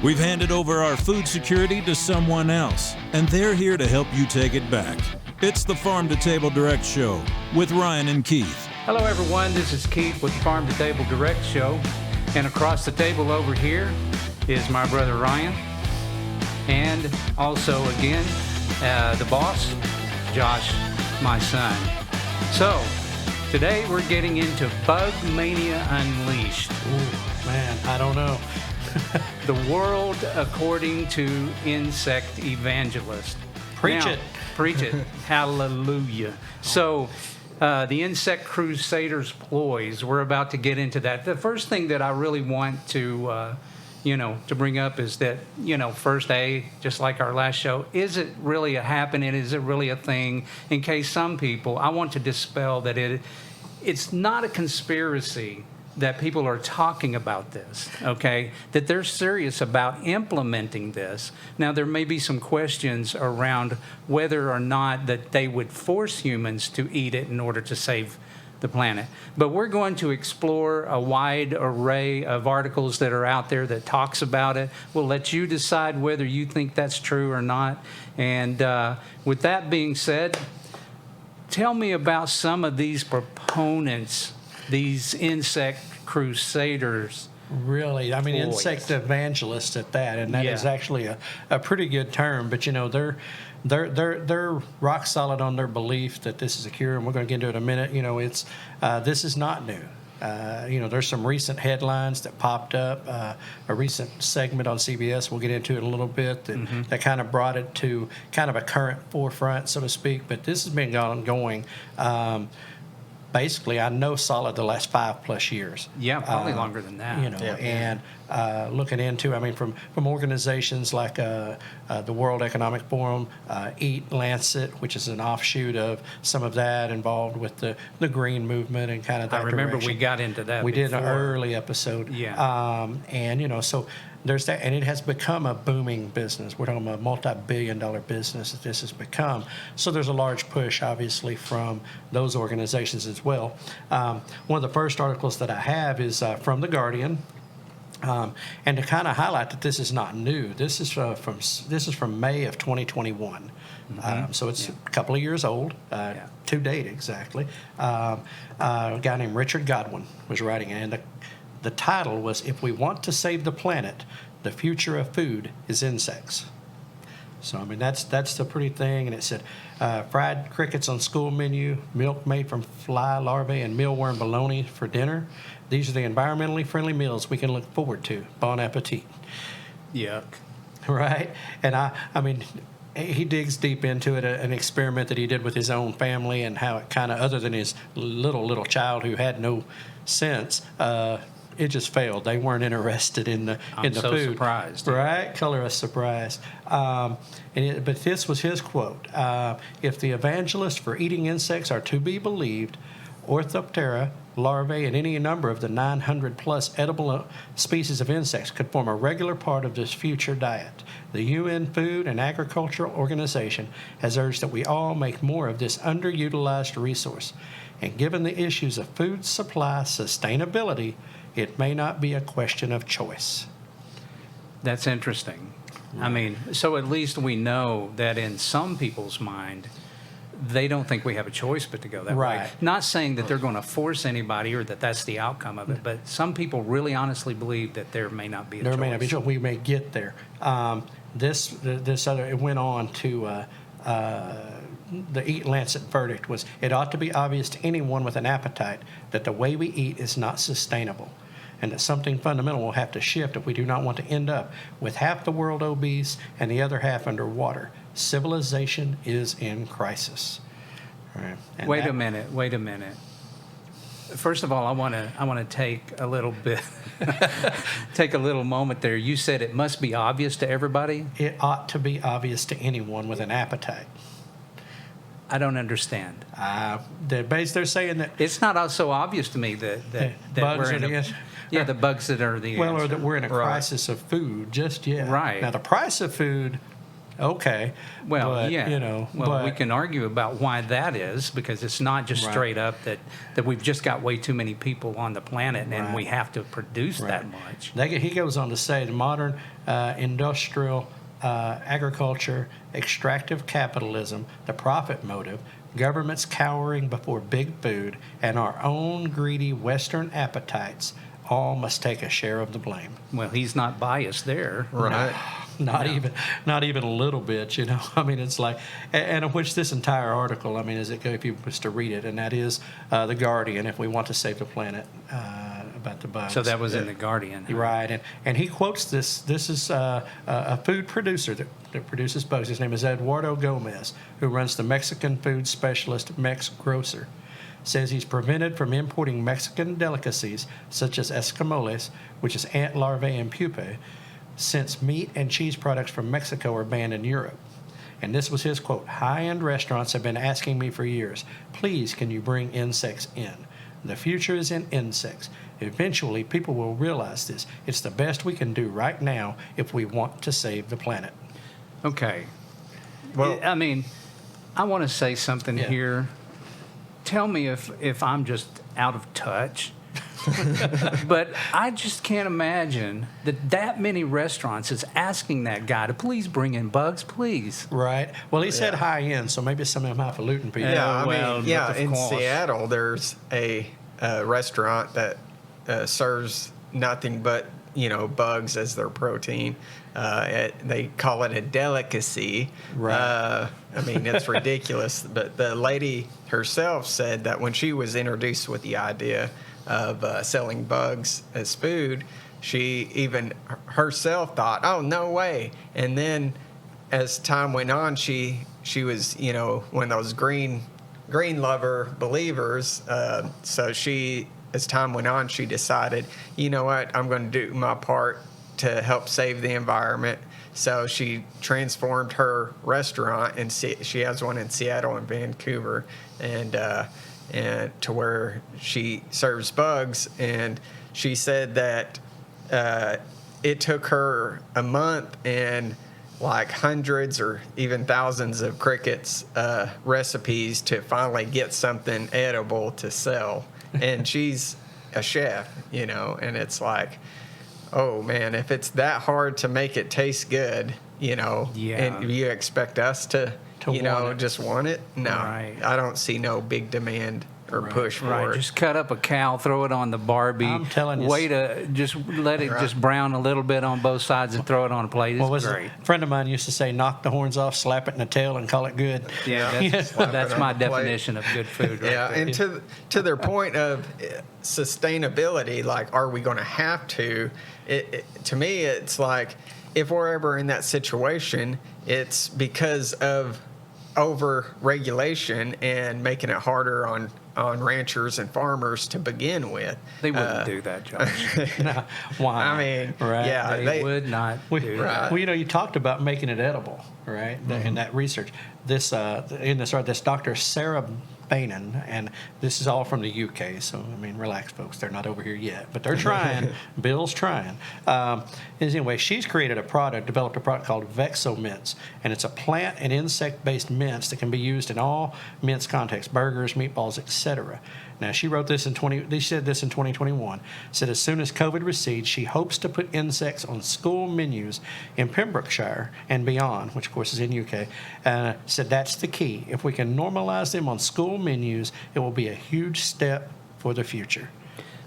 We've handed over our food security to someone else, and they're here to help you take it back. It's the Farm to Table Direct Show with Ryan and Keith. Hello, everyone. This is Keith with the Farm to Table Direct Show. And across the table over here is my brother Ryan. And also, again, the boss, Josh, my son. So, today we're getting into Bug Mania Unleashed. Ooh, man, I don't know. The world according to Insect Evangelist. Preach Now, it. Preach it. Hallelujah. So, the Insect Crusaders' ploys, we're about to get into that. The first thing that I really want to, to bring up is that, first, just like our last show, is it really a happening? Is it really a thing? In case some people, I want to dispel that it's not a conspiracy that people are talking about this, okay? That they're serious about implementing this. Now, there may be some questions around whether or not that they would force humans to eat it in order to save the planet. But we're going to explore a wide array of articles that are out there that talks about it. We'll let you decide whether you think that's true or not. And with that being said, tell me about some of these proponents, these insect crusaders. Really, I mean, Ploys. insect evangelists at that, and that is actually a pretty good term. But they're rock solid on their belief that this is a cure, and we're going to get into it in a minute. This is not new. There's some recent headlines that popped up. A recent segment on CBS, we'll get into it in a little bit, that kind of brought it to kind of a current forefront, so to speak. But this has been ongoing. Basically, I know solid the last 5+ years. Yeah, probably longer than that. And looking into, from organizations like the World Economic Forum, Eat Lancet, which is an offshoot of some of that involved with the green movement and kind of that I remember direction. we got into that. We before. did an early episode. Yeah. So there's that, and it has become a booming business. We're talking about a multi-billion-dollar business that this has become. So there's a large push, obviously, from those organizations as well. One of the first articles that I have is from The Guardian. And to kind of highlight that this is not new. This is from May of 2021. So it's a couple of years old, to date exactly. A guy named Richard Godwin was writing it, and the title was, "If We Want to Save the Planet, the Future of Food is Insects." So, that's the pretty thing. And it said, fried crickets on school menu, milk made from fly larvae, and mealworm bologna for dinner. These are the environmentally friendly meals we can look forward to. Bon appetit. Yuck. Right? And he digs deep into it, an experiment that he did with his own family, and how it kind of, other than his little child who had no sense, it just failed. They weren't interested in the I'm food. so surprised. Right? Color us surprised. But this was his quote. If the evangelists for eating insects are to be believed, Orthoptera larvae and any number of the 900+ edible species of insects could form a regular part of this future diet. The UN Food and Agriculture Organization has urged that we all make more of this underutilized resource. And given the issues of food supply sustainability, it may not be a question of choice. That's interesting. So at least we know that in some people's mind, they don't think we have a choice but to go that way. Not saying that they're going to force anybody or that that's the outcome of it, but some people really honestly believe that there may not be a choice. There may not be a choice. We may get there. It went on to the Eat Lancet verdict was, it ought to be obvious to anyone with an appetite that the way we eat is not sustainable, and that something fundamental will have to shift if we do not want to end up with half the world obese and the other half underwater. Civilization is in crisis. Right. Wait a minute. First of all, I want to take a little bit, take a little moment there. You said it must be obvious to everybody? It ought to be obvious to anyone with an appetite. I don't understand. They're saying that it's not so obvious to me that bugs we're are the answer. Yeah, the bugs that are the answer. Or that we're in a crisis of food just yet. Right. Now, the price of food Okay. Well, but, yeah. You know, we can argue about why that is, because it's not just Right. straight up that we've just got way too many people on the planet and Right. we have to produce Right. that much. He goes on to say the modern industrial agriculture, extractive capitalism, the profit motive, governments cowering before big food, and our own greedy Western appetites all must take a share of the blame. Well, he's not biased there. Right. Not even a little bit, you know. I mean, it's like, and of which this entire article, I mean, if you was to read it, and that is The Guardian, if we want to save the planet, about the bugs. So that was in The Guardian. huh? Right, and he quotes this. This is a food producer that produces bugs. His name is Eduardo Gomez, who runs the Mexican food specialist Mex Grocer. Says he's prevented from importing Mexican delicacies such as escamoles, which is ant larvae and pupae, since meat and cheese products from Mexico are banned in Europe. And this was his quote: "High-end restaurants have been asking me for years, please can you bring insects in? The future is in insects. Eventually people will realize this. It's the best we can do right now if we want to save the planet." Okay. Well, I mean, I want to say something Yeah. here. Tell me if I'm just out of touch. But I just can't imagine that many restaurants is asking that guy to please bring in bugs, please. Right. Well, he said high-end, so maybe some of them highfalutin people. yeah, I well, mean, yeah, but of in course. Seattle, there's a restaurant that serves nothing but, bugs as their protein. They call it a delicacy. Right. I mean, it's ridiculous. But the lady herself said that when she was introduced with the idea of selling bugs as food, she even herself thought, "Oh, no way!" And then, as time went on, she was one of those green lover believers. So as time went on, she decided, you know what, I'm going to do my part to help save the environment. So she transformed her restaurant, and she has one in Seattle and Vancouver, and to where she serves bugs. And she said that it took her a month and like hundreds or even thousands of crickets recipes to finally get something edible to sell. And she's a chef, and it's like, oh man, if it's that hard to make it taste good, Yeah. and you expect us to want it. just want it? No, Right. I don't see no big demand or push for Right, it. just cut up a cow, throw it on the Barbie. I'm telling you. Just let it Right. just brown a little bit on both sides and throw it on a plate. It's What was great. it? A friend of mine used to say, "Knock the horns off, slap it in the tail, and call it good." Yeah, that's Slap it on my the plate. definition of good food. Right Yeah, there. and to their point of sustainability, like, are we going to have to? To me, it's like, if we're ever in that situation, it's because of over regulation and making it harder on ranchers and farmers to begin with. They wouldn't do that, Josh. No, why? I mean, Right. yeah, They would not do that. Well, you talked about making it edible, right? In that research, this Dr. Sarah Bainan, and this is all from the UK. So I mean, relax, folks. They're not over here yet, but they're trying. Bill's trying. Anyway, she's developed a product called Vexo Mints, and it's a plant and insect-based mints that can be used in all mince contexts: burgers, meatballs, etc. Now, she wrote this They said this in 2021. Said as soon as COVID recedes, she hopes to put insects on school menus in Pembrokeshire and beyond, which of course is in UK. Said that's the key. If we can normalize them on school menus, it will be a huge step for the future.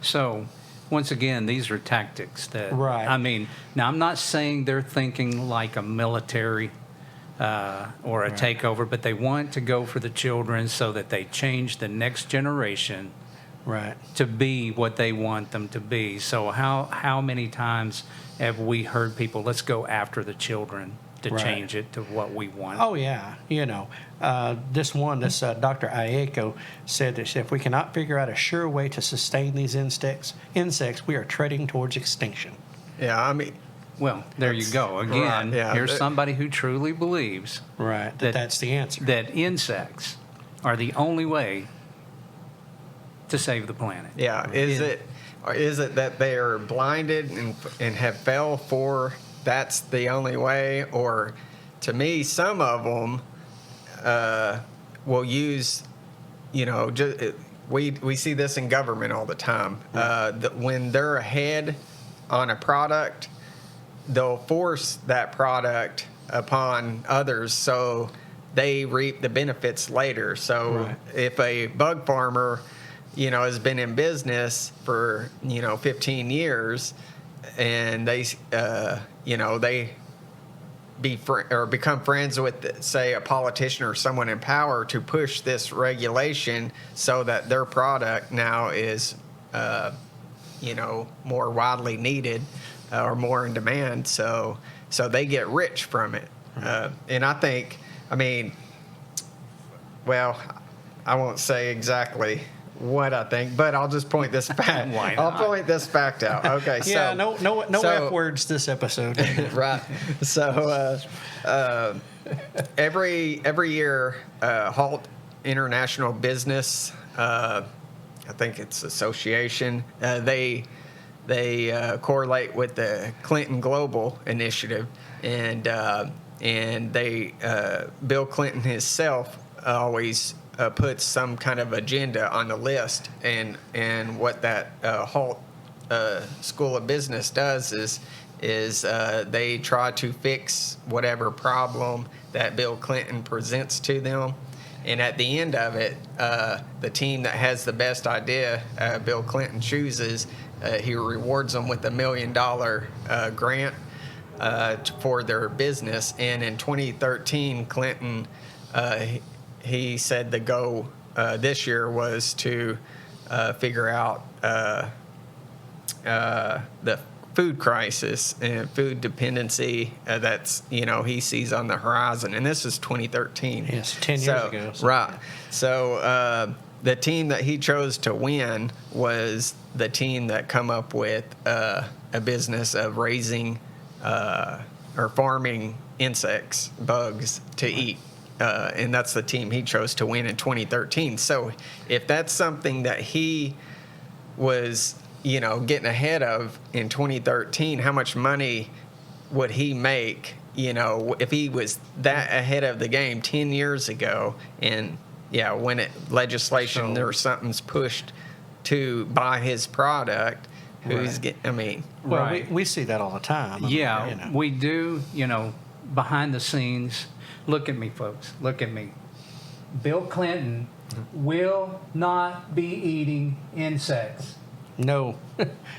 So, once again, these are tactics that. Right. I mean, now I'm not saying they're thinking like a military or a takeover, but they want to go for the children so that they change the next generation Right. to be what they want them to be. So how many times have we heard people, let's go after the children to Right. change it to what we want? Oh, yeah. This Dr. Ayeko said that if we cannot figure out a sure way to sustain these insects, we are treading towards extinction. Yeah, I mean, Well, there you go. Again, right, yeah. here's somebody who truly believes Right. That's the answer. that insects are the only way to save the planet. yeah. Is it that they are blinded and have fell for that's the only way, or to me, some of them will use, we see this in government all the time. When they're ahead on a product, they'll force that product upon others so they reap the benefits later. So if a bug farmer, has been in business for 15 years, and they become friends with, say, a politician or someone in power to push this regulation so that their product now is, more widely needed or more in demand. So they get rich from it. And I think, I won't say exactly what I think, but I'll just point this fact. I'll point this fact out. Okay. Yeah. So No F words this episode. Right. So every year, Halt International Business, I think it's association, they correlate with the Clinton Global Initiative, and Bill Clinton himself always puts some kind of agenda on the list, and what that Halt School of Business does is they try to fix whatever problem that Bill Clinton presents to them, and at the end of it, the team that has the best idea, Bill Clinton chooses, he rewards them with $1 million grant for their business. And in 2013, Clinton, he said the goal this year was to figure out the food crisis and food dependency that's he sees on the horizon. And this is 2013. Yes, 10 years ago. So. Right. So the team that he chose to win was the team that come up with a business of raising or farming insects, bugs to eat. And that's the team he chose to win in 2013. So if that's something that he was, getting ahead of in 2013, how much money would he make, if he was that ahead of the game 10 years ago? And when legislation or something's pushed to buy his product, who's getting, Well, we see that all the time. We do, behind the scenes. Look at me, folks. Look at me. Bill Clinton will not be eating insects. No,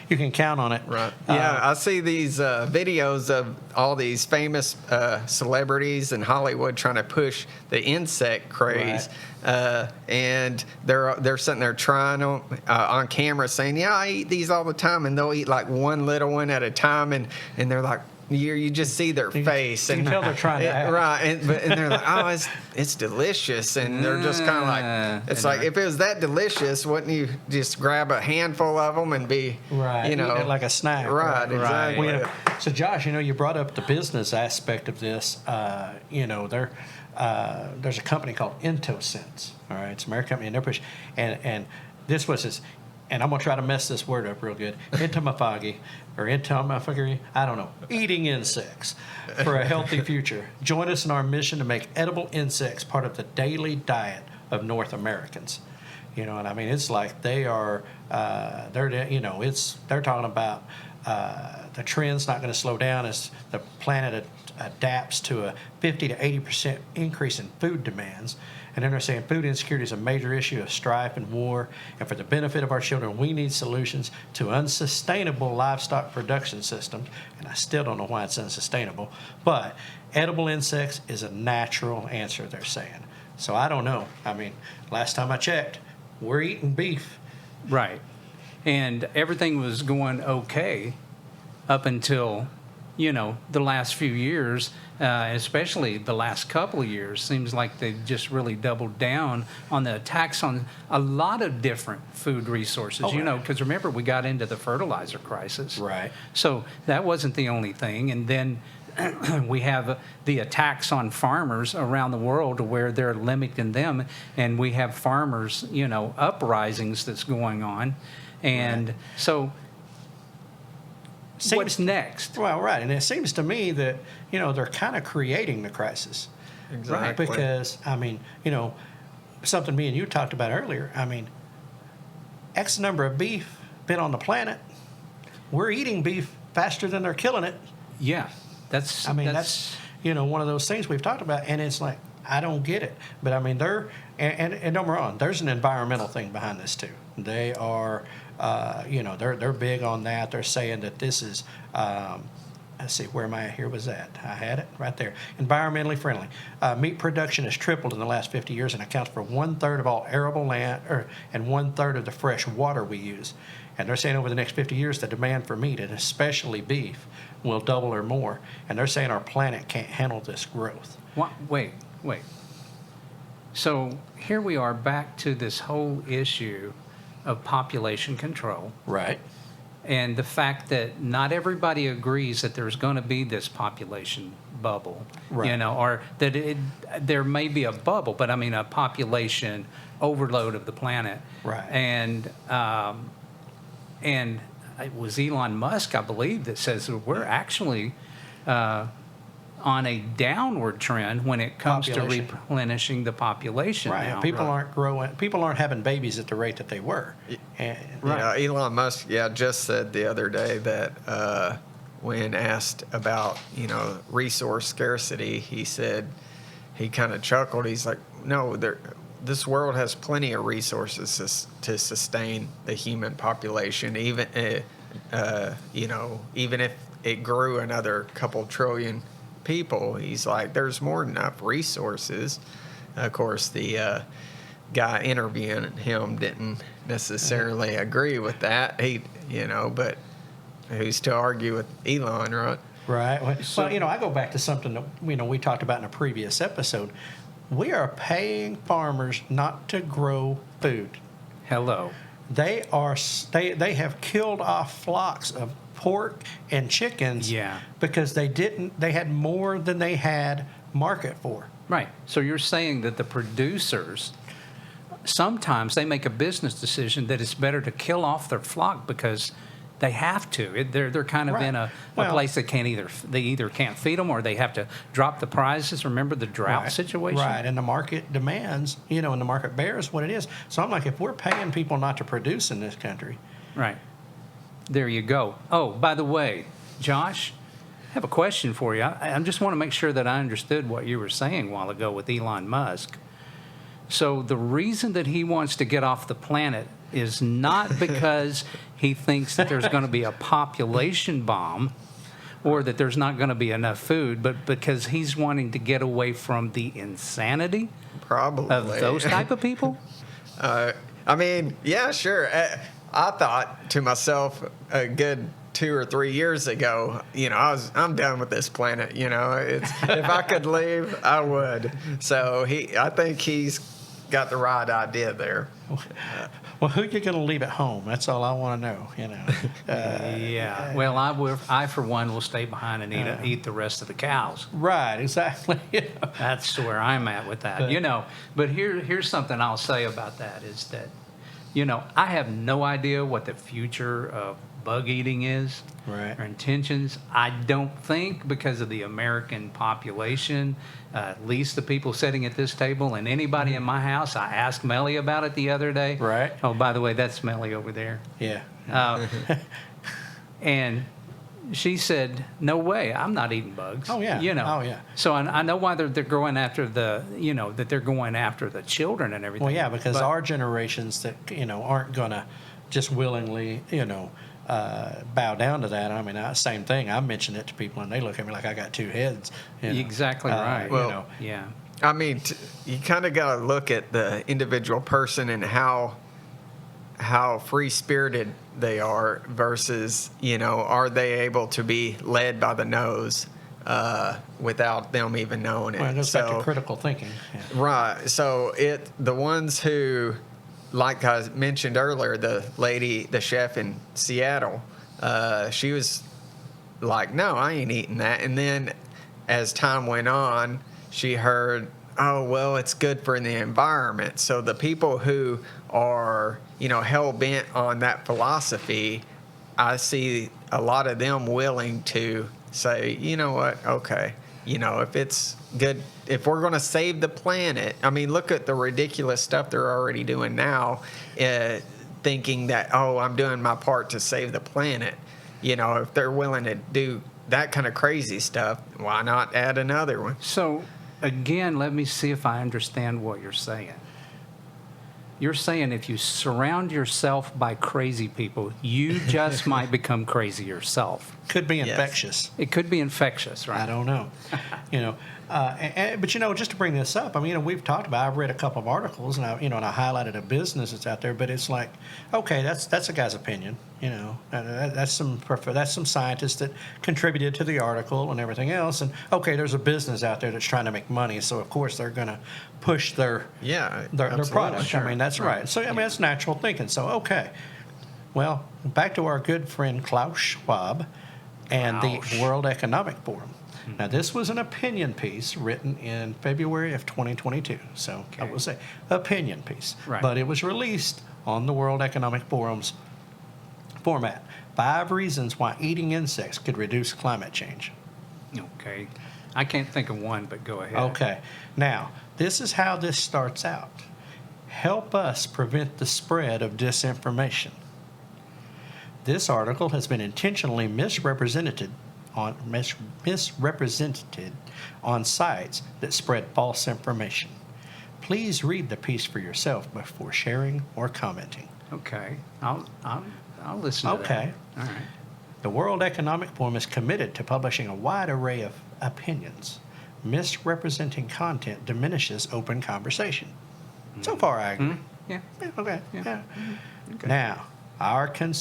you can count on it. Right. Yeah, I see these videos of all these famous celebrities in Hollywood trying to push the insect craze, and they're sitting there trying them on camera, saying, "Yeah, I eat these all the time," and they'll eat like one little one at a time, and they're like. You just see their face, and you can tell they're trying to act. Right, and they're like, "Oh, it's delicious," and they're just kind of like, it's like if it was that delicious, wouldn't you just grab a handful of them and be, eat it like a snack? Right, exactly. Well, so, Josh, you brought up the business aspect of this. There's a company called IntoSense. All right, it's an American company, and they're pushing, and this was his. And I'm going to try to mess this word up real good. Entomophagy, I don't know. Eating insects for a healthy future. Join us in our mission to make edible insects part of the daily diet of North Americans. It's like they are, they're talking about the trend's not going to slow down as the planet adapts to a 50 to 80% increase in food demands. And then they're saying food insecurity is a major issue of strife and war. And for the benefit of our children, we need solutions to unsustainable livestock production systems. And I still don't know why it's unsustainable. But edible insects is a natural answer, they're saying. So I don't know. Last time I checked, we're eating beef. Right. And everything was going okay up until, the last few years, especially the last couple of years. Seems like they've just really doubled down on the attacks on a lot of different food resources, because remember, we got into the fertilizer crisis. Right. So that wasn't the only thing. And then we have the attacks on farmers around the world where they're limiting them. And we have farmers, uprisings that's going on. And so what's next? Well, right, and it seems to me that they're kind of creating the crisis, Exactly. because something me and you talked about earlier. I mean, X number of beef been on the planet. We're eating beef faster than they're killing it. Yeah, that's one of those things we've talked about, and it's like, I don't get it. But I mean, and don't get me wrong, there's an environmental thing behind this too. They are, they're big on that. They're saying that this is, let's see, where am I? Here was that. I had it right there. Environmentally friendly. Meat production has tripled in the last 50 years and accounts for 1/3 of all arable land, and 1/3 of the fresh water we use. And they're saying over the next 50 years, the demand for meat, and especially beef, will double or more. And they're saying our planet can't handle this growth. What? Wait. So here we are back to this whole issue of population control. Right. And the fact that not everybody agrees that there's going to be this population bubble, Right. Or that there may be a bubble, but I mean a population overload of the planet. Right. And it was Elon Musk, I believe, that says that we're actually on a downward trend when it comes to replenishing the population. Right. Now. People aren't growing. People aren't having babies at the rate that they were. And, Elon Musk, just said the other day that when asked about, resource scarcity, he said, he kind of chuckled. He's like, no, this world has plenty of resources to sustain the human population, even if it grew another couple trillion people. He's like, there's more than enough resources. Of course, the guy interviewing him didn't necessarily agree with that. But who's to argue with Elon, right? Right. Well, I go back to something that we talked about in a previous episode. We are paying farmers not to grow food. Hello. They have killed off flocks of pork and chickens. Yeah. Because they had more than they had market for. Right. So you're saying that the producers, sometimes they make a business decision that it's better to kill off their flock because they have to. They're kind of Right. in a place that they either can't feed them or they have to drop the prices. Remember the drought Right. situation? Right, and the market demands, and the market bears what it is. So I'm like, if we're paying people not to produce in this country. Right. There you go. Oh, by the way, Josh, I have a question for you. I just want to make sure that I understood what you were saying a while ago with Elon Musk. So the reason that he wants to get off the planet is not because he thinks that there's going to be a population bomb or that there's not going to be enough food, but because he's wanting to get away from the insanity Probably. of those type of people? Yeah, sure. I thought to myself a good 2 or 3 years ago, I'm done with this planet. If I could leave, I would. So I think he's got the right idea there. Well, who you going to leave at home? That's all I want to know. Yeah. Well, I for one will stay behind and eat the rest of the cows. Right. Exactly. That's where I'm at with that. But here's something I'll say about that is that, I have no idea what the future of bug eating is, Right. or intentions. I don't think because of the American population, at least the people sitting at this table and anybody in my house. I asked Melly about it the other day. Right. Oh, by the way, that's Melly over there. Yeah. And she said, "No way, I'm not eating bugs." Oh, yeah. Oh, yeah. So I know why they're going after that they're going after the children and everything. Well, yeah, because But- our generations that aren't going to just willingly bow down to that. I mean, same thing. I mention it to people and they look at me like I got two heads. Exactly right. Well, yeah. I mean, you kind of got to look at the individual person and how free-spirited they are versus, are they able to be led by the nose without them even knowing it? Well, it goes back to critical thinking. Yeah. Right. So the ones who, like I mentioned earlier, the chef in Seattle, she was like, no, I ain't eating that. And then as time went on, she heard, oh, well, it's good for the environment. So the people who are, hell-bent on that philosophy, I see a lot of them willing to say, you know what, okay, if it's good, if we're going to save the planet, I mean, look at the ridiculous stuff they're already doing now, thinking that, oh, I'm doing my part to save the planet. If they're willing to do that kind of crazy stuff, why not add another one? So, again, let me see if I understand what you're saying. You're saying if you surround yourself by crazy people, you just might become crazy yourself. Could be Yes. infectious. It could be infectious, right? I don't know. But just to bring this up, I mean, we've talked about. I've read a couple of articles, and I highlighted a business that's out there. But it's like, okay, that's a guy's opinion. That's some scientists that contributed to the article and everything else. And okay, there's a business out there that's trying to make money, so of course they're going to push their product. Sure. I mean, that's right. So I mean, that's natural thinking. So okay, well, back to our good friend Klaus Schwab and the World Economic Forum. Now, this was an opinion piece written in February of 2022. So I will say opinion piece. Right. But it was released on the World Economic Forum's format. 5 reasons why eating insects could reduce climate change. Okay. I can't think of one, but go ahead. Okay. Now, this is how this starts out. Help us prevent the spread of disinformation. This article has been intentionally misrepresented on sites that spread false information. Please read the piece for yourself before sharing or commenting. Okay. I'll listen to that. Okay. All right. The World Economic Forum is committed to publishing a wide array of opinions. Misrepresenting content diminishes open conversation. So far, I agree. Yeah. Yeah, okay. Yeah. Yeah. Okay. Now,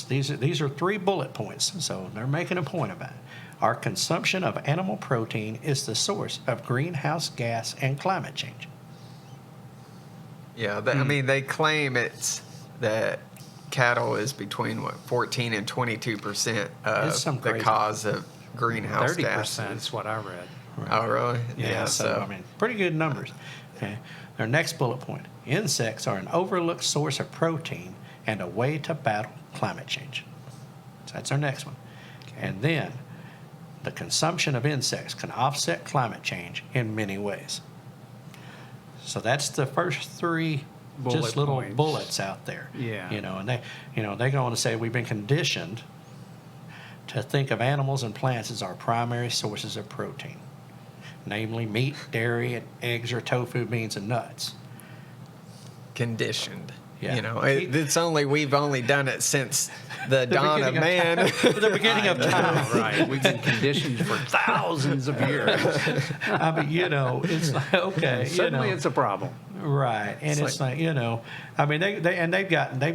these are 3 bullet points, so they're making a point about it. Our consumption of animal protein is the source of greenhouse gas and climate change. Yeah, I mean, they claim it's that cattle is between 14 and 22% It's some of the crazy. cause of greenhouse 30% gases. is what I read. Oh, really? Yeah, so I mean, pretty good numbers. Okay. Their next bullet point: insects are an overlooked source of protein and a way to battle climate change. So that's our next one. And then, the consumption of insects can offset climate change in many ways. So that's the first 3 Bullet just little points. bullets out there. Yeah. And they go on to say we've been conditioned to think of animals and plants as our primary sources of protein, namely meat, dairy, and eggs or tofu, beans, and nuts. Conditioned. Yeah. We've only done it since the dawn of man. The beginning of time. Right. We've been conditioned for thousands of years. I mean, it's like, okay. Suddenly it's a problem. Right, and it's like, I mean, they've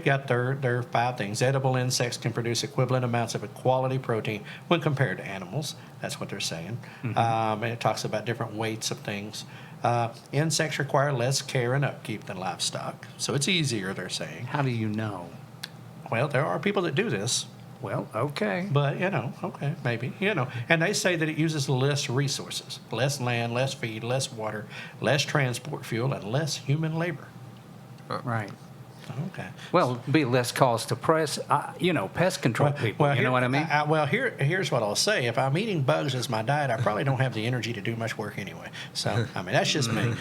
got their 5 things. Edible insects can produce equivalent amounts of quality protein when compared to animals. That's what they're saying. And it talks about different weights of things. Insects require less care and upkeep than livestock, so it's easier, they're saying. How do you know? Well, there are people that do this, Well, okay. but, okay, maybe, And they say that it uses less resources, less land, less feed, less water, less transport fuel, and less human labor. Right. Okay. Well, it'd be less cost to pest control people. You know what I mean? Here's what I'll say. If I'm eating bugs as my diet, I probably don't have the energy to do much work anyway. So, I mean, that's just me.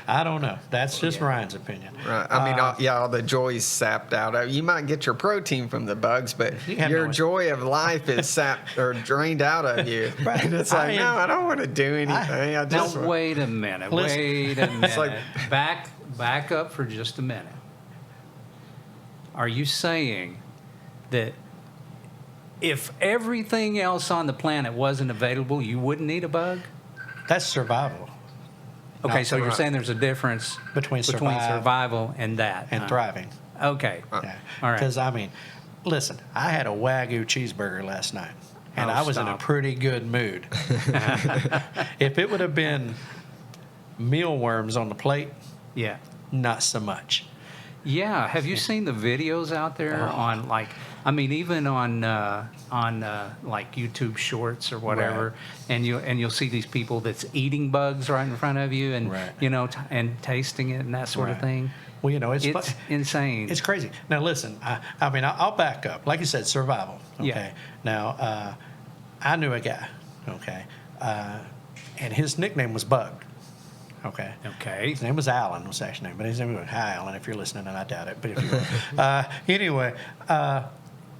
I don't know. That's just Ryan's opinion. Right. I mean, all the joy's sapped out. You might get your protein from the bugs, but have your no- joy of life is sapped or drained out of you. Right. And it's like, no, I don't want to do anything. I Now, just wait a minute. Listen. Wait a minute. like- Back up for just a minute. Are you saying that if everything else on the planet wasn't available, you wouldn't eat a bug? That's survival Okay, No, so you're right. saying there's a difference between survival and that. and thriving. Okay. Yeah. All right. Because, I mean, listen, I had a Wagyu cheeseburger last night, and Oh, I was in a stop. pretty good mood. If it would have been mealworms on the plate, Yeah. not so much. Yeah. Have you seen the videos out there on even on like YouTube Shorts or whatever, and you'll see these people that's eating bugs right in front of you, and Right. and tasting it and that sort of Right. thing. Well, you know, it's insane. It's crazy. Now, listen, I mean, I'll back up. Like you said, survival. Okay. Yeah. Now, I knew a guy, okay, and his nickname was Bug. Okay. Okay. His name was Alan, was actually name, but his name was, hi, Alan, if you're listening, and I doubt it. But if you anyway,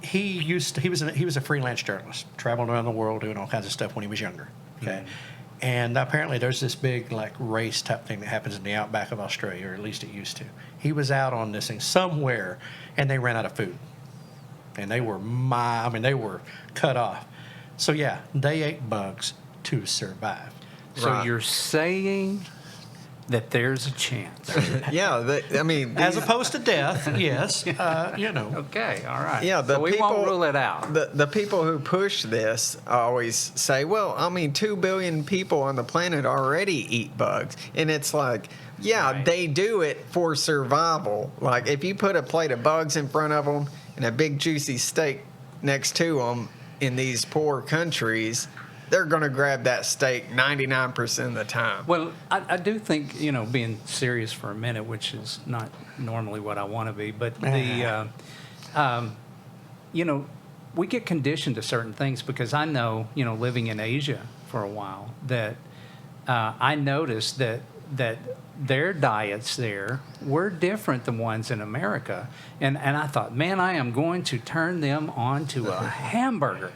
he was a freelance journalist, traveled around the world doing all kinds of stuff when he was younger. Okay. And apparently there's this big like race type thing that happens in the outback of Australia, or at least it used to. He was out on this thing somewhere, and they ran out of food, and they were they were cut off. So yeah, they ate bugs to survive. So Right. you're saying that there's a chance. Yeah, I mean, As opposed to death, yes. You know. Okay, all right. yeah, so we won't rule it out. The people who push this always say, well, I mean, 2 billion people on the planet already eat bugs. And it's like, yeah, Right. they do it for survival. Like, if you put a plate of bugs in front of them and a big juicy steak next to them in these poor countries, they're going to grab that steak 99% of the time. Well, I do think, you know, being serious for a minute, which is not normally what I want to be, but you know, we get conditioned to certain things because I know, you know, living in Asia for a while, that I noticed that their diets there were different than ones in America. And I thought, man, I am going to turn them on to a hamburger.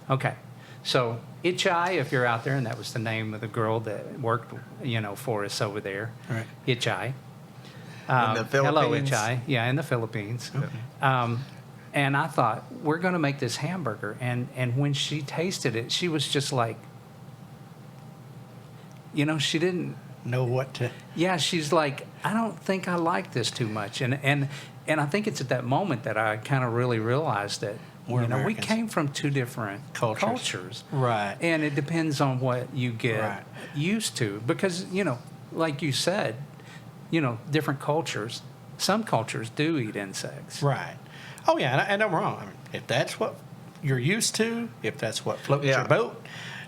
Okay. So Ichai, if you're out there, and that was the name of the girl that worked, you know, for us over there. Right. Ichai. In the Hello, Philippines? Ichai. Yeah, in the Philippines. And I thought, we're going to make this hamburger. And when she tasted it, she was just like, you know, she didn't Know what to. yeah, she's like, I don't think I like this too much. And I think it's at that moment that I kind of really realized that, We're you know, we Americans. came from two different Cultures. Right. And it depends on what you get Right. used to. Because, you know, like you said, you know, different cultures, some cultures do eat insects. Right. Oh, yeah, and I'm wrong. I mean, if that's what you're used to, if that's what floats Yeah. your boat,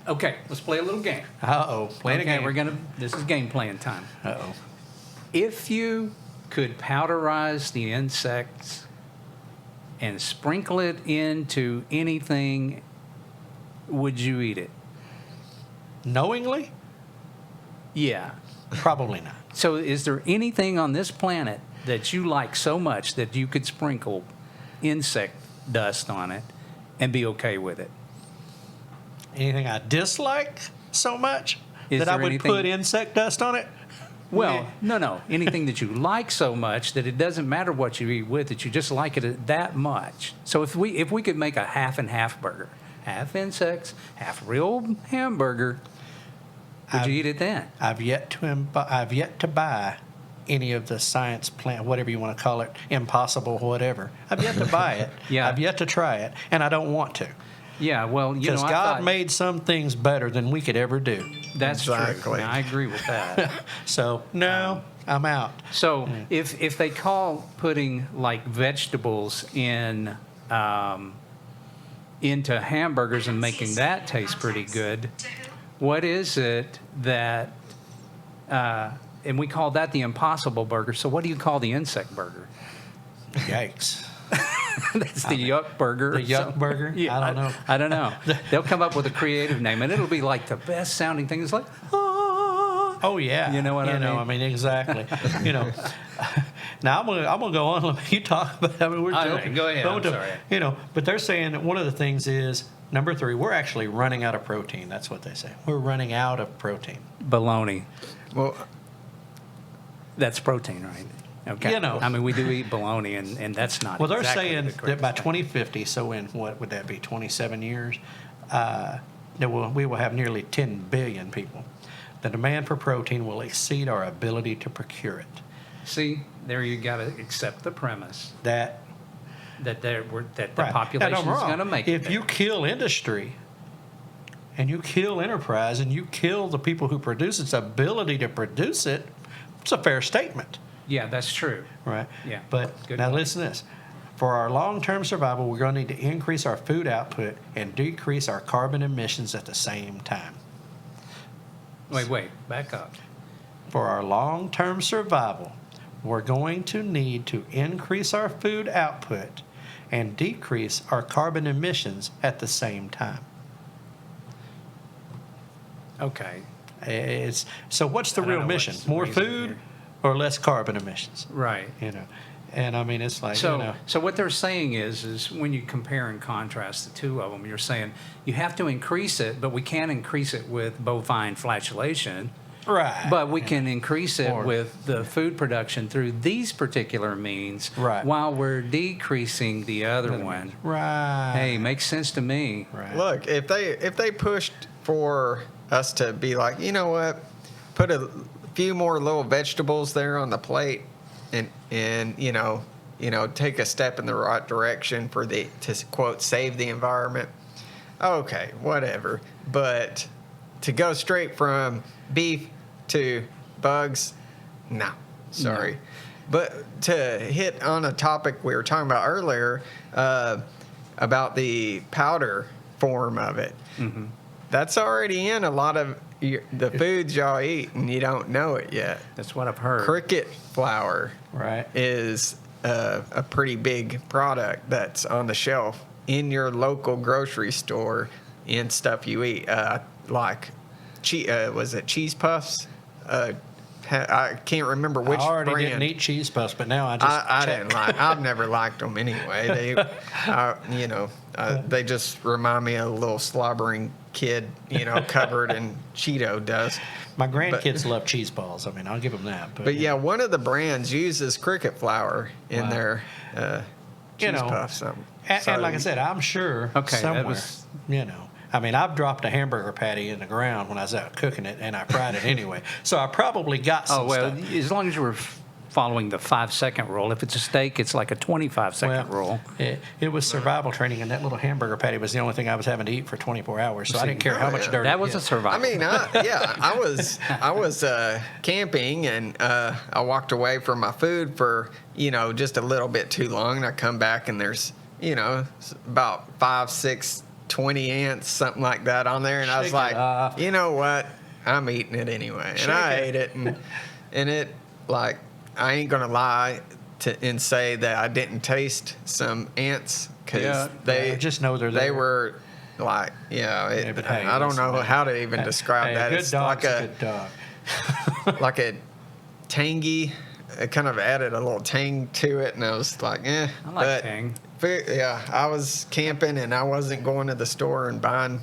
Okay, let's play a little game. playing a game. This is game playing time. Uh-oh. If you could powderize the insects and sprinkle it into anything, would you eat it? Knowingly? Yeah. Probably not. So is there anything on this planet that you like so much that you could sprinkle insect dust on it and be okay with it? Anything I dislike so much Is that I there would anything- put insect dust on it? Well, no. Anything that you like so much that it doesn't matter what you eat with it, you just like it that much. So if we could make a half and half burger, half insects, half real hamburger, would you eat it then? I've yet to buy any of the science plant, whatever you want to call it, impossible, whatever. I've yet to buy it. Yeah. I've yet to try it, and I don't want to. Yeah, well, you know, Because I God thought made some things better than we could ever do. that's true. Exactly. Now, I agree with that. So, no, I'm out. So if they call putting like vegetables in into hamburgers and making that taste pretty good, what is it that and we call that the impossible burger. So what do you call the insect burger? Yikes. That's the yuck burger. The yuck burger? Yeah, I don't know. I don't know. They'll come up with a creative name, and it'll be like the best sounding thing. It's like, ah. Oh yeah, You know what I mean? I mean exactly. You know. Now I'm gonna go on. Let you talk about. I mean, we're All joking. right, go ahead. I'm sorry. You know, but they're saying that one of the things is number 3. We're actually running out of protein. That's what they say. We're running out of protein. Bologna. Well, That's protein, right? Okay. You know. I mean, we do eat bologna, and that's not. Well, they're exactly saying the that correct by thing. 2050, so in what would that be? 27 years, that we will have nearly 10 billion people. The demand for protein will exceed our ability to procure it. See, there you got to accept the premise That that the Right. population Now, is don't wrong. going to make it. If you kill industry and you kill enterprise and you kill the people who produce its ability to produce it, it's a fair statement, Yeah, that's true. right? Yeah. But Good now point. listen to this. For our long-term survival, we're going to need to increase our food output and decrease our carbon emissions at the same time. Wait, back up. For our long-term survival, we're going to need to increase our food output and decrease our carbon emissions at the same time. Okay. So what's the I don't real know mission? what's the More reason food here. or less carbon emissions? Right. And I mean, it's like, So what they're saying is when you compare and contrast the two of them, you're saying you have to increase it, but we can't increase it with bovine flatulation. right. But we can increase it Or- with the food production through these particular means, Right. while we're decreasing the other one. Right. Hey, makes sense to me. Right. Look, if they pushed for us to be like, you know what, put a few more little vegetables there on the plate, and you know, take a step in the right direction to quote save the environment. Okay, whatever. But to go straight from beef to bugs, no, sorry. No. But to hit on a topic we were talking about earlier, about the powder form of it, that's already in a lot of the foods y'all eat, and you don't know it yet. That's what I've heard. Cricket flour Right. is a pretty big product that's on the shelf in your local grocery store in stuff you eat. Like, was it cheese puffs? I can't remember which I already brand. didn't eat cheese puffs, but now I just I check. didn't like. I've never liked them anyway. They just remind me of a little slobbering kid, covered in Cheeto dust. My grandkids love cheese balls. I mean, I'll give them that. But yeah, one of the brands uses cricket flour in Wow. their cheese puffs. And like I said, I'm sure Okay, that somewhere, was- I mean, I've dropped a hamburger patty in the ground when I was out cooking it, and I fried it anyway. So I probably got some Oh, well, stuff. as long as you were following the 5-second rule. If it's a steak, it's like a 25-second rule. It was survival training, and that little hamburger patty was the only thing I was having to eat for 24 hours. So I didn't care how much dirt. That it was a hit. survival. I mean, I was camping, and I walked away from my food for just a little bit too long, and I come back and there's about 5, 6, 20 ants, something like that on there, and I was Shake it like, off. you know what, I'm eating it anyway, and I ate it, and it, like, I ain't gonna lie and say that I didn't taste some ants, because they just know they're they there. were like, but hey, I don't listen, know how to even describe Hey, that. a good It's dog's like a good dog. like a tangy. It kind of added a little tang to it, and I was like, I like tang. Yeah, I was camping, and I wasn't going to the store and buying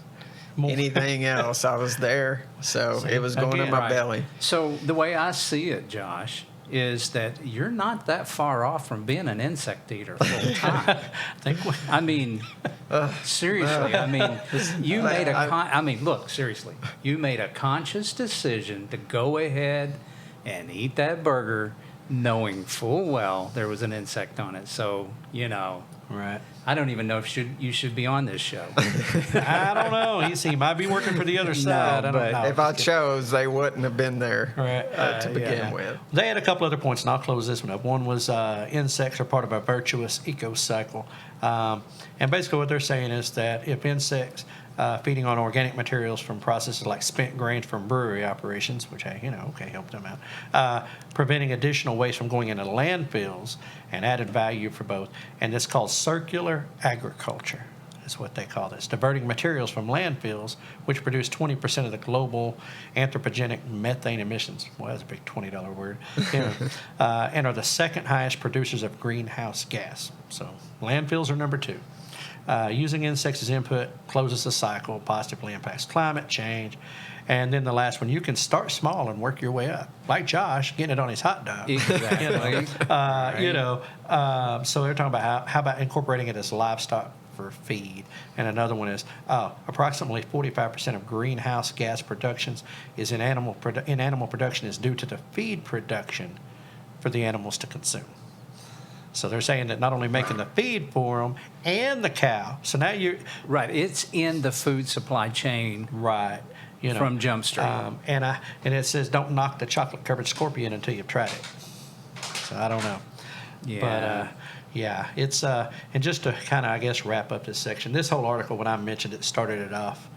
anything else. I was there, so it was going in my Right. belly. So the way I see it, Josh, is that you're not that far off from being an insect eater full time. I mean, seriously. I mean, you made look, seriously. You made a conscious decision to go ahead and eat that burger, knowing full well there was an insect on it. So Right. I don't even know if you should be on this show. I don't know. He might be working for the other side. I don't but know. If I chose, they wouldn't have been there Right. to begin Yeah. with. They had a couple other points, and I'll close this one up. One was insects are part of a virtuous ecocycle. And basically what they're saying is that if insects feeding on organic materials from processes like spent grains from brewery operations, which, help them out, preventing additional waste from going into landfills and added value for both. And it's called circular agriculture. Is what they call this, diverting materials from landfills, which produce 20% of the global anthropogenic methane emissions. Well, that's a big $20 word. And are the second highest producers of greenhouse gas. So landfills are number 2. Using insects as input closes the cycle, positively impacts climate change. And then the last one, you can start small and work your way up. Like Josh, getting it on his hot dog. Exactly. So they're talking about how about incorporating it as livestock for feed. And another one is approximately 45% of greenhouse gas productions is in animal production is due to the feed production for the animals to consume. So they're saying that not only making the feed for them and the cow. So now you're Right. It's in the food supply chain. right. From Jump Street. And it says don't knock the chocolate covered scorpion until you've tried it. So I don't know. Yeah. But it's and just to kind of, I guess, wrap up this section. This whole article, when I mentioned it, started it off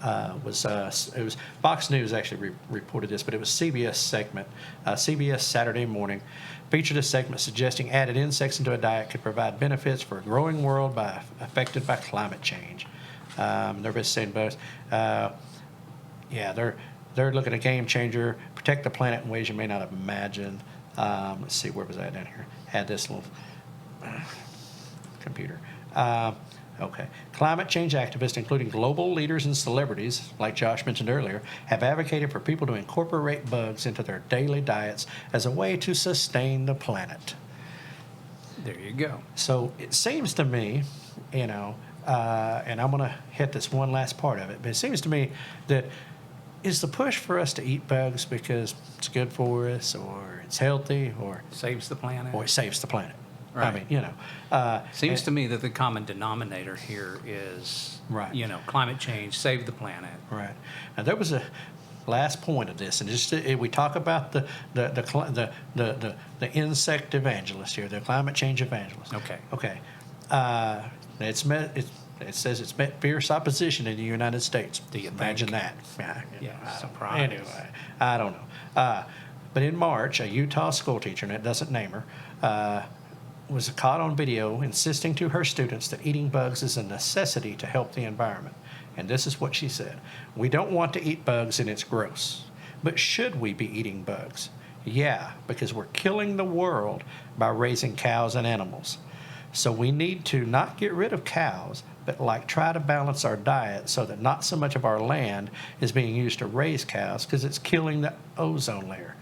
it was Fox News actually reported this, but it was CBS segment, CBS Saturday Morning, featured a segment suggesting added insects into a diet could provide benefits for a growing world affected by climate change. They're just saying both. They're looking at a game changer, protect the planet in ways you may not have imagined. Let's see, where was that down here? Had this little computer. Okay. Climate change activists, including global leaders and celebrities, like Josh mentioned earlier, have advocated for people to incorporate bugs into their daily diets as a way to sustain the planet. There you go. So it seems to me, and I'm going to hit this one last part of it, but it seems to me that is the push for us to eat bugs because it's good for us or it's healthy or Saves the planet. it saves the planet. Right. I mean, Seems to me that the common denominator here is, Right. Climate change, save the planet. Right. Now there was a last point of this, and just we talk about the insect evangelist here, the climate change evangelist. Okay. Okay. It says it's met fierce opposition in the United States. Do you imagine think? that? Yeah, surprise. Anyway, I don't know. But in March, a Utah school teacher, and it doesn't name her, was caught on video insisting to her students that eating bugs is a necessity to help the environment. And this is what she said. We don't want to eat bugs and it's gross. But should we be eating bugs? Yeah, because we're killing the world by raising cows and animals. So we need to not get rid of cows, but try to balance our diet so that not so much of our land is being used to raise cows because it's killing the ozone layer.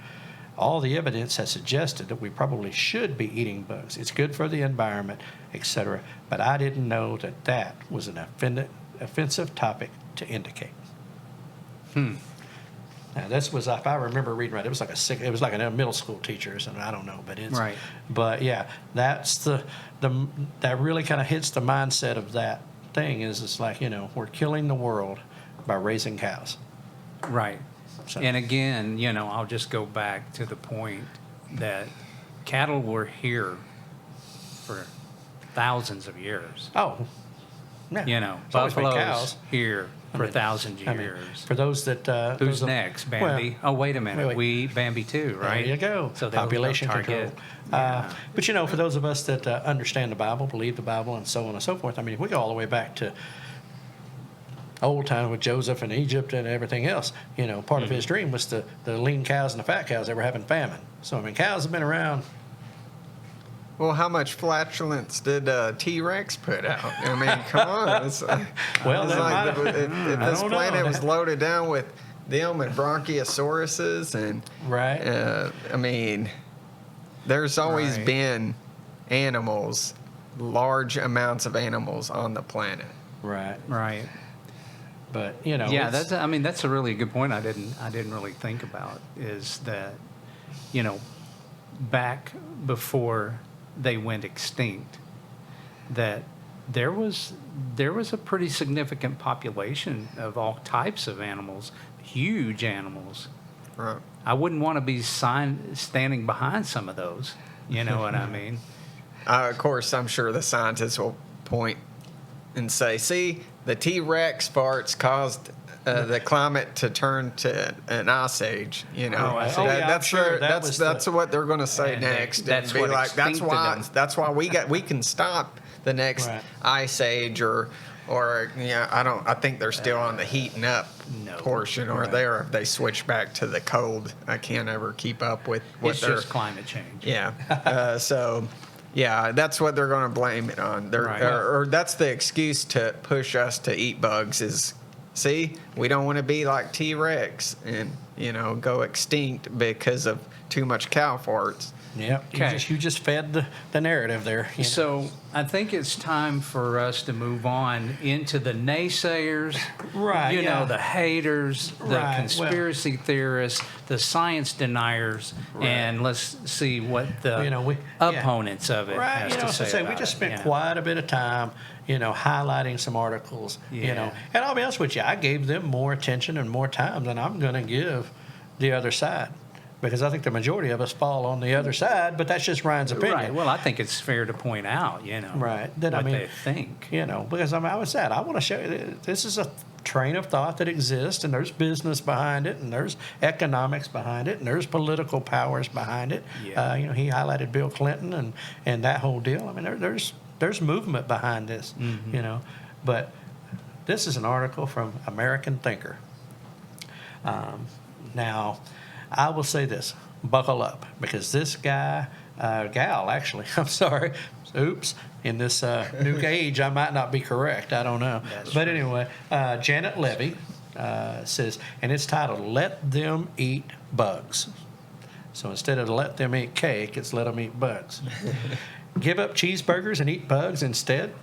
All the evidence has suggested that we probably should be eating bugs. It's good for the environment, etc. But I didn't know that was an offensive topic to indicate. Now this was, if I remember reading right, it was like a middle school teacher or something. I don't know, but it's Right. But yeah, that's that really kind of hits the mindset of that thing. Is it's like we're killing the world by raising cows. Right. So- And again, I'll just go back to the point that cattle were here for thousands of years. Oh, yeah. It's always been Buffaloes here for thousands of years. For those that Who's those next? Bambi? Wait a minute. wait. We eat Bambi too, right? There you go. So they'll Population target. control. Yeah. But for those of us that understand the Bible, believe the Bible, and so on and so forth, I mean, if we go all the way back to old time with Joseph and Egypt and everything else, part of his dream was the lean cows and the fat cows. They were having famine. So, I mean, cows have been around. Well, how much flatulence did T-Rex put out? I mean, come on. It's, Well, it's that like might- if I this don't know. planet was loaded down with them and bronchiosauruses and Right. I mean, there's always Right. been animals, large amounts of animals on the planet. Right. Right. But, Yeah, it's- that's a really good point. I didn't really think about is that, back before they went extinct, that there was a pretty significant population of all types of animals, huge animals. Right. I wouldn't want to be standing behind some of those. You know what I mean? Of course, I'm sure the scientists will point and say, see, the T-Rex farts caused the climate to turn to an ice age. Oh, I see. yeah, I'm sure that was that's what they're going to say And next. that's and be what like, that's extincted why them. that's why we can stop the next Right. ice age or I think they're still on the heating up No. portion, or Right. they switch back to the cold. I can't ever keep up with what It's they're. just climate change. Yeah. Yeah, that's what they're going to blame it on. Right. Or that's the excuse to push us to eat bugs is, see, we don't want to be like T-Rex and, go extinct because of too much cow farts. Yep. Okay. You just fed the narrative there. So I think it's time for us to move on into the naysayers, Right, yeah. the haters, the Right, conspiracy theorists, the science deniers, and let's see what the opponents of it Right, has to so say we about just it, spent quite a bit of time, highlighting some articles, Yeah. and I'll be honest with you, I gave them more attention and more time than I'm going to give the other side. because I think the majority of us fall on the other side, but that's just Ryan's opinion. Right. Well, I think it's fair to point out, Right. That, what they think. Because I was sad. I want to show you this is a train of thought that exists, and there's business behind it, and there's economics behind it, and there's political powers behind it. Yeah. He highlighted Bill Clinton and that whole deal. I mean, there's movement behind this, But this is an article from American Thinker. Now, I will say this. Buckle up, because this gal, actually, I'm sorry, oops, in this new age, I might not be correct. I don't know. But anyway, Janet Levy says, and it's titled, Let Them Eat Bugs. So instead of let them eat cake, it's let them eat bugs. Give up cheeseburgers and eat bugs instead?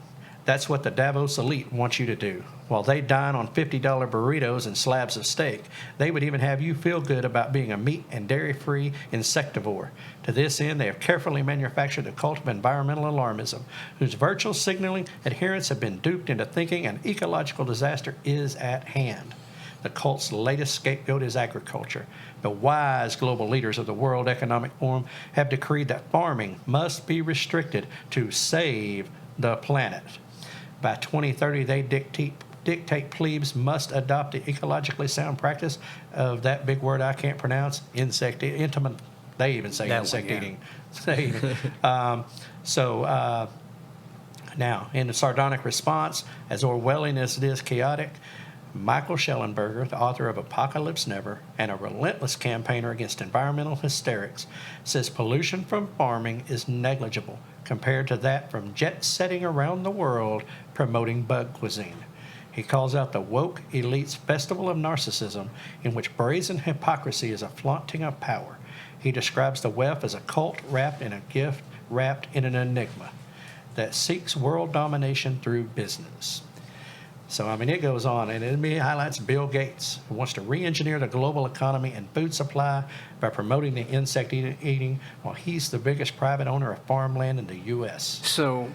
That's what the Davos elite wants you to do. While they dine on $50 burritos and slabs of steak, they would even have you feel good about being a meat and dairy-free insectivore. To this end, they have carefully manufactured a cult of environmental alarmism, whose virtual signaling adherents have been duped into thinking an ecological disaster is at hand. The cult's latest scapegoat is agriculture. The wise global leaders of the World Economic Forum have decreed that farming must be restricted to save the planet. By 2030, they dictate plebes must adopt the ecologically sound practice of that big word I can't pronounce, intimate. They even say That insect one, yeah. eating. They even, now, in the sardonic response, as Orwellian as it is chaotic, Michael Schellenberger, the author of Apocalypse Never and a relentless campaigner against environmental hysterics, says pollution from farming is negligible compared to that from jet setting around the world promoting bug cuisine. He calls out the woke elite's festival of narcissism, in which brazen hypocrisy is a flaunting of power. He describes the WEF as a cult wrapped in a gift, wrapped in an enigma that seeks world domination through business. So, I mean, it goes on, and it highlights Bill Gates, who wants to re-engineer the global economy and food supply by promoting the insect eating, while he's the biggest private owner of farmland in the U.S. So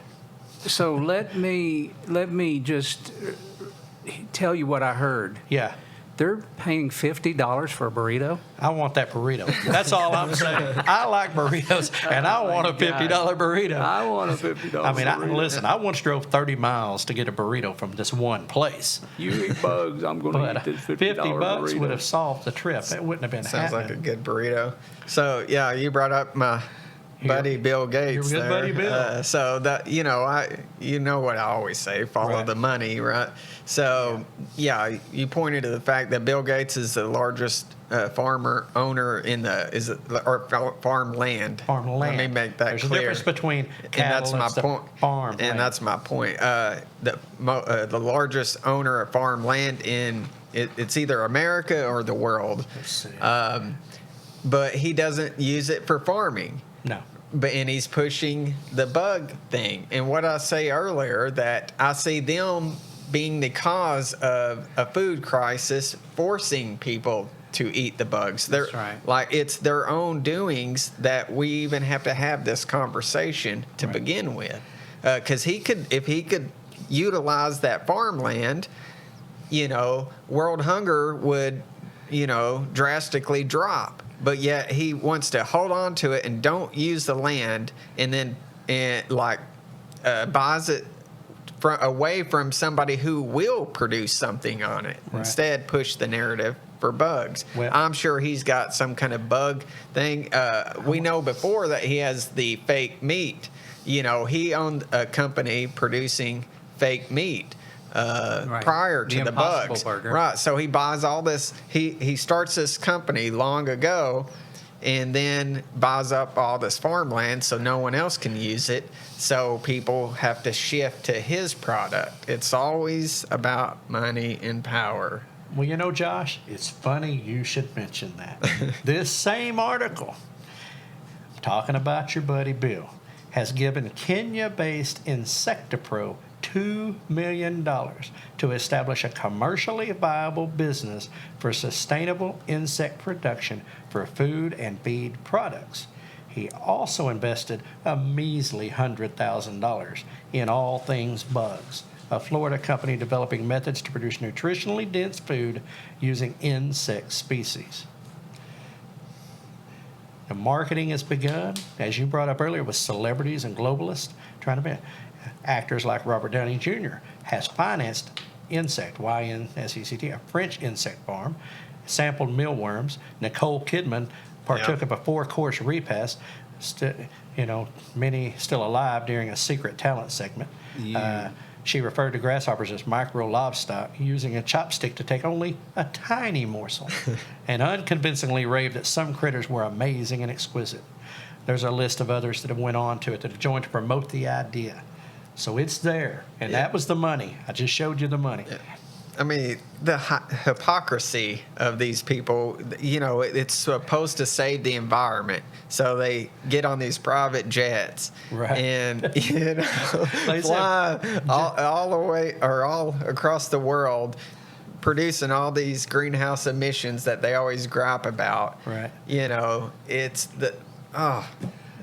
let me just tell you what I heard. Yeah. They're paying $50 for a burrito. I want that burrito. That's all I'm saying. I like burritos, and I want a $50 burrito. I want a $50 I mean, burrito. listen, I once drove 30 miles to get a burrito from this one place. You eat bugs, I'm going to But eat this $50 $50 burrito. would have solved the trip. It wouldn't have been Sounds happening. like a good burrito. So, yeah, you brought up my buddy Bill Gates your good there. buddy Bill. So that you know what I always say, follow Right. the money, right? So you pointed to the fact that Bill Gates is the largest farmer owner in farmland. Farmland. Let me make that There's clear. a difference between And cattle that's my point. farmland. And that's my point. The largest owner of farmland in it's either America or the world. Let's see. But he doesn't use it for farming. No. And he's pushing the bug thing. And what I say earlier, that I see them being the cause of a food crisis, forcing people to eat the bugs. That's right. Like, it's their own doings that we even have to have this conversation to Right. begin with. Because if he could utilize that farmland, world hunger would, drastically drop. But yet he wants to hold on to it and don't use the land, and then buys it away from somebody who will produce something on it. Right. Instead, push the narrative for bugs. Well- I'm sure he's got some kind of bug thing. We know before that he has the fake meat. He owned a company producing fake meat. Right. Prior to The the Impossible bugs. Burger. Right. So he buys all this. He starts this company long ago, and then buys up all this farmland so no one else can use it. So people have to shift to his product. It's always about money and power. Well, Josh, it's funny you should mention that. This same article, talking about your buddy Bill, has given Kenya-based Insectipro $2 million to establish a commercially viable business for sustainable insect production for food and feed products. He also invested a measly $100,000 in All Things Bugs, a Florida company developing methods to produce nutritionally dense food using insect species. The marketing has begun, as you brought up earlier, with celebrities and globalists trying to be. Actors like Robert Downey Jr. has financed Insect, YNSECT, a French insect farm, sampled mealworms. Nicole Kidman partook of a 4-course repast, many still alive during a secret talent segment. She referred to grasshoppers as micro livestock, using a chopstick to take only a tiny morsel, and unconvincingly raved that some critters were amazing and exquisite. There's a list of others that have went on to it that have joined to promote the idea. So it's there, and that was the money. I just showed you the money. Yeah. I mean, the hypocrisy of these people, it's supposed to save the environment. So they get on these private jets and, fly all the way or all across the world, producing all these greenhouse emissions that they always gripe about. Right. It's the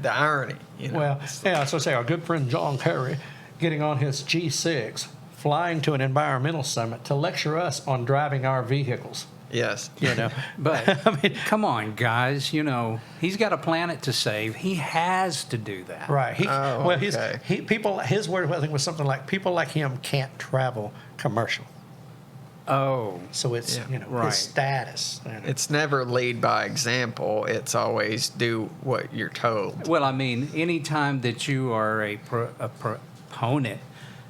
irony. Well, so say our good friend John Kerry getting on his G6, flying to an environmental summit to lecture us on driving our vehicles. Yes. But I mean, come on, guys. He's got a planet to save. He has to do that. Right. Okay. His word, I think, was something like, people like him can't travel commercial. Oh. So it's, his status. It's never lead by example. It's always do what you're told. Well, I mean, anytime that you are a proponent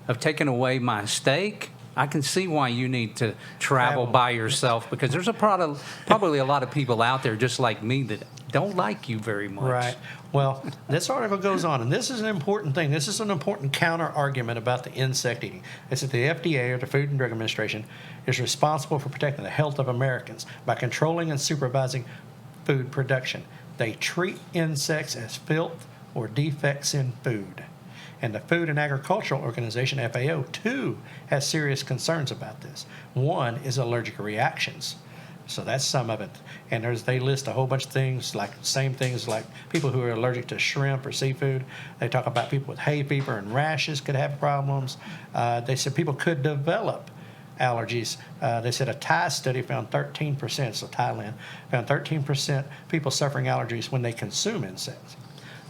of taking away my steak, I can see why you need to travel by yourself, because there's probably a lot of people out there just like me that don't like you very much. Right. Well, this article goes on, and this is an important thing. This is an important counter-argument about the insect eating. It's that the FDA, or the Food and Drug Administration, is responsible for protecting the health of Americans by controlling and supervising food production. They treat insects as filth or defects in food. And the Food and Agricultural Organization, FAO, too, has serious concerns about this. One is allergic reactions. So that's some of it. And they list a whole bunch of things, same things like people who are allergic to shrimp or seafood. They talk about people with hay fever and rashes could have problems. They said people could develop allergies. They said a Thai study found 13%, so Thailand, found 13% people suffering allergies when they consume insects.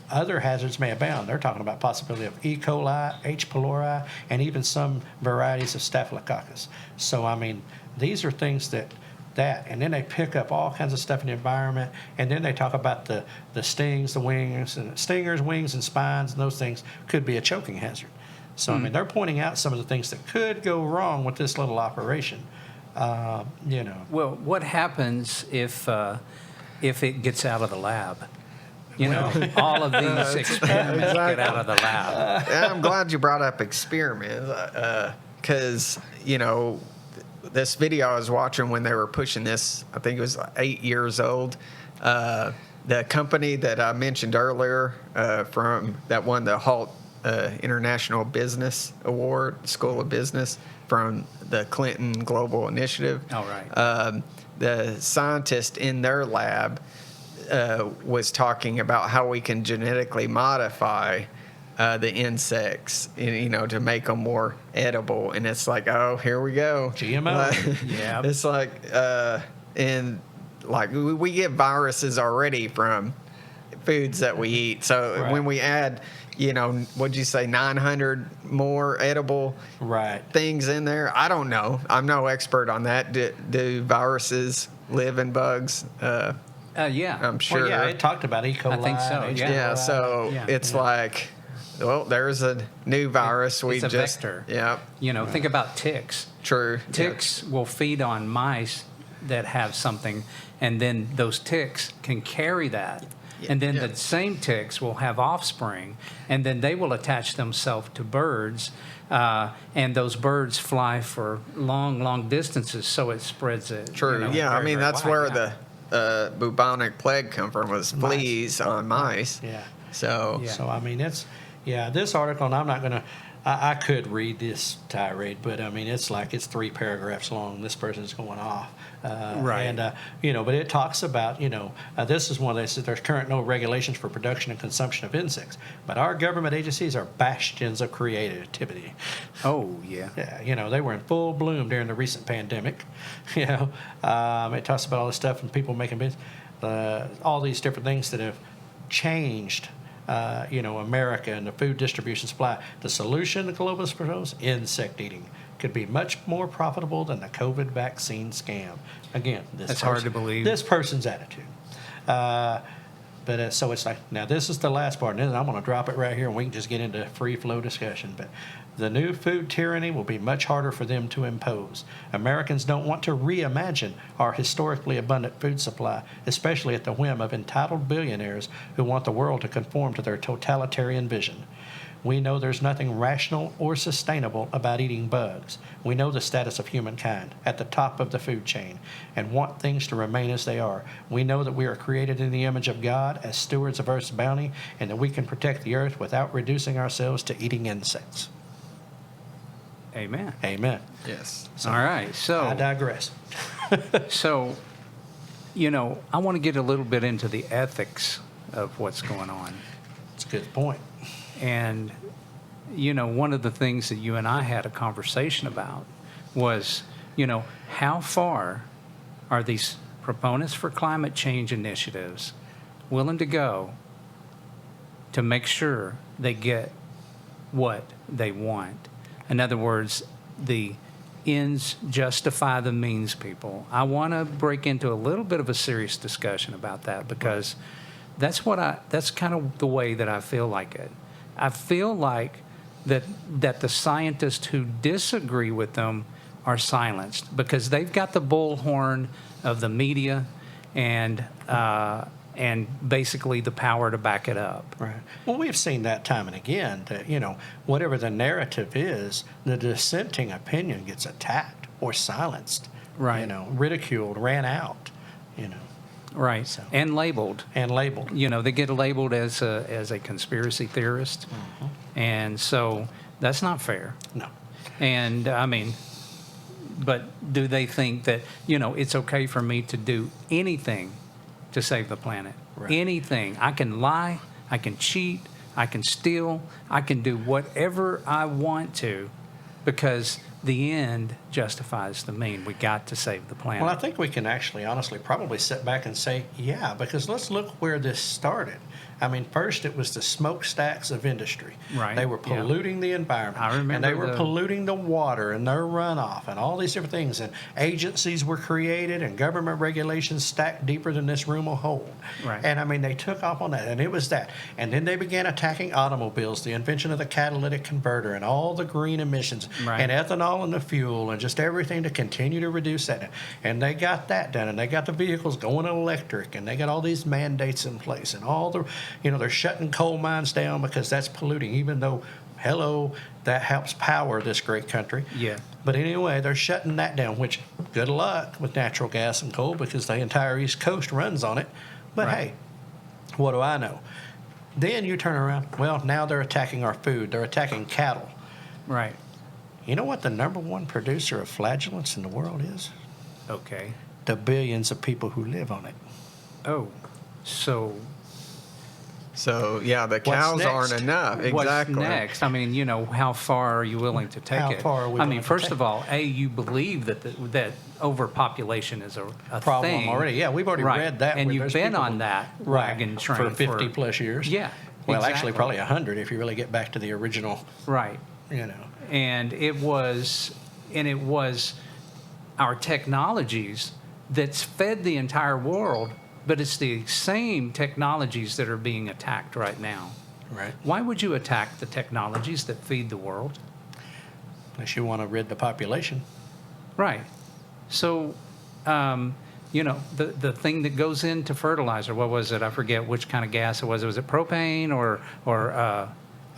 Other hazards may abound. They're talking about possibility of E. coli, H. pylori, and even some varieties of staphylococcus. So, I mean, these are things that, and then they pick up all kinds of stuff in the environment, and then they talk about the stings, the wings, and stingers, wings, and spines, and those things could be a choking hazard. So, I mean, they're pointing out some of the things that could go wrong with this little operation. Well, what happens if it gets out of the lab? All of these experiments get out of the lab. I'm glad you brought up experiments, because, this video I was watching when they were pushing this, I think it was 8 years old. The company that I mentioned earlier from that won the Halt International Business Award, School of Business, from the Clinton Global Initiative. All right. The scientist in their lab was talking about how we can genetically modify the insects, to make them more edible. And it's like, oh, here we go. GMO. Yeah. It's like, we get viruses already from foods that we eat. So when we add, what'd you say, 900 more edible things in there? I don't know. I'm no expert on that. Do viruses live in bugs? Yeah. I'm sure. Well, yeah, it talked about E. coli. I think so, yeah. So it's like, well, there's a new virus. It's a vector. Yeah. Think about ticks. True. Ticks will feed on mice that have something, and then those ticks can carry that. And then the same ticks will have offspring, and then they will attach themselves to birds, and those birds fly for long, long distances, so it spreads it. True. I mean, very that's wide, where the bubonic plague come from, was fleas on mice. Yeah. So I mean, this article, and I'm not going to, I could read this tirade, but I mean, it's 3 paragraphs long. This person's going off. And, but it talks about, this is one they said there's current no regulations for production and consumption of insects, but our government agencies are bastions of creativity. Oh, yeah. Yeah, they were in full bloom during the recent pandemic. It talks about all this stuff and people making business. all these different things that have changed, America and the food distribution supply. The solution to global propose, insect eating, could be much more profitable than the COVID vaccine scam. Again, That's hard to believe. This person's attitude. So it's like, now this is the last part, and then I'm going to drop it right here, and we can just get into free flow discussion. But the new food tyranny will be much harder for them to impose. Americans don't want to reimagine our historically abundant food supply, especially at the whim of entitled billionaires who want the world to conform to their totalitarian vision. We know there's nothing rational or sustainable about eating bugs. We know the status of humankind at the top of the food chain and want things to remain as they are. We know that we are created in the image of God as stewards of Earth's bounty and that we can protect the Earth without reducing ourselves to eating insects. Amen. Amen. Yes. All right. So I digress. So, I want to get a little bit into the ethics of what's going on. It's a good point. And, one of the things that you and I had a conversation about was, how far are these proponents for climate change initiatives willing to go to make sure they get what they want? In other words, the ends justify the means, people. I want to break into a little bit of a serious discussion about that because that's kind of the way that I feel like it. I feel like that the scientists who disagree with them are silenced because they've got the bullhorn of the media and basically the power to back it up. Right. Well, we've seen that time and again that, whatever the narrative is, the dissenting opinion gets attacked or silenced. Right. Ridiculed, ran out, Right. So. And labeled. They get labeled as a conspiracy theorist. Mm-hmm. And so that's not fair. No. And but do they think that, it's okay for me to do anything to save the planet? Right. Anything. I can lie, I can cheat, I can steal, I can do whatever I want to because the end justifies the mean. We got to save the planet. Well, I think we can actually, honestly, probably sit back and say, yeah, because let's look where this started. I mean, first it was the smokestacks of industry. Right. They were polluting the environment. I remember and they were polluting the water and their runoff and all these different things. And agencies were created and government regulations stacked deeper than this room will hold. Right. And I mean, they took off on that, and it was that. And then they began attacking automobiles, the invention of the catalytic converter and all the green emissions Right. and ethanol in the fuel and just everything to continue to reduce that. And they got that done, and they got the vehicles going electric, and they got all these mandates in place, and all the, they're shutting coal mines down because that's polluting, even though, hello, that helps power this great country. Yeah. But anyway, they're shutting that down, which good luck with natural gas and coal because the entire East Coast runs on it. But Right. hey, what do I know? Then you turn around, well, now they're attacking our food. They're attacking cattle. Right. You know what the number one producer of flagellants in the world is? Okay. The billions of people who live on it. Oh, so So, yeah, the cows next? aren't enough. Exactly. what's next? I mean, how far are you willing to take How it? far are we I willing mean, to first take of all, you believe that overpopulation is a Problem thing. already. Yeah, we've already Right. read that. And where you've there's been people on that right, wagon train for 50 plus years. Yeah. Well, exactly. actually, probably 100 if you really get back to the original. Right. And it was our technologies that's fed the entire world, but it's the same technologies that are being attacked right now. Right. Why would you attack the technologies that feed the world? Unless you want to rid the population. Right. So, the thing that goes into fertilizer, what was it? I forget which kind of gas it was. Was it propane or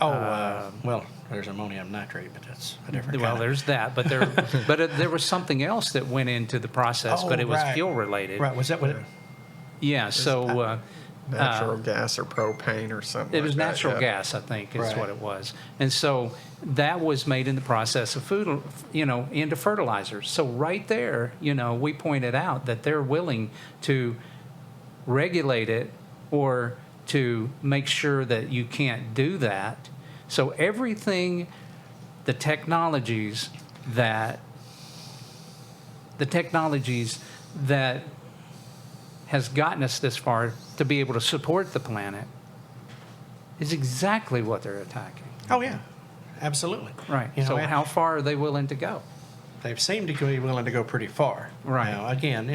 well, there's ammonium nitrate, but that's a different well, kind there's that, but there was something else that went into the process, but it was right. fuel related. Right. Was that what it? Yeah. So Natural gas or propane or something. it was like natural that, yeah. gas, I think, is Right. what it was, and so that was made in the process of food, into fertilizers. So right there, we pointed out that they're willing to regulate it or to make sure that you can't do that. So everything, the technologies that has gotten us this far to be able to support the planet is exactly what they're attacking. Oh, yeah, absolutely. Right. You know, So and how far are they willing to go? they seem to be willing to go pretty far. Right. Now, again,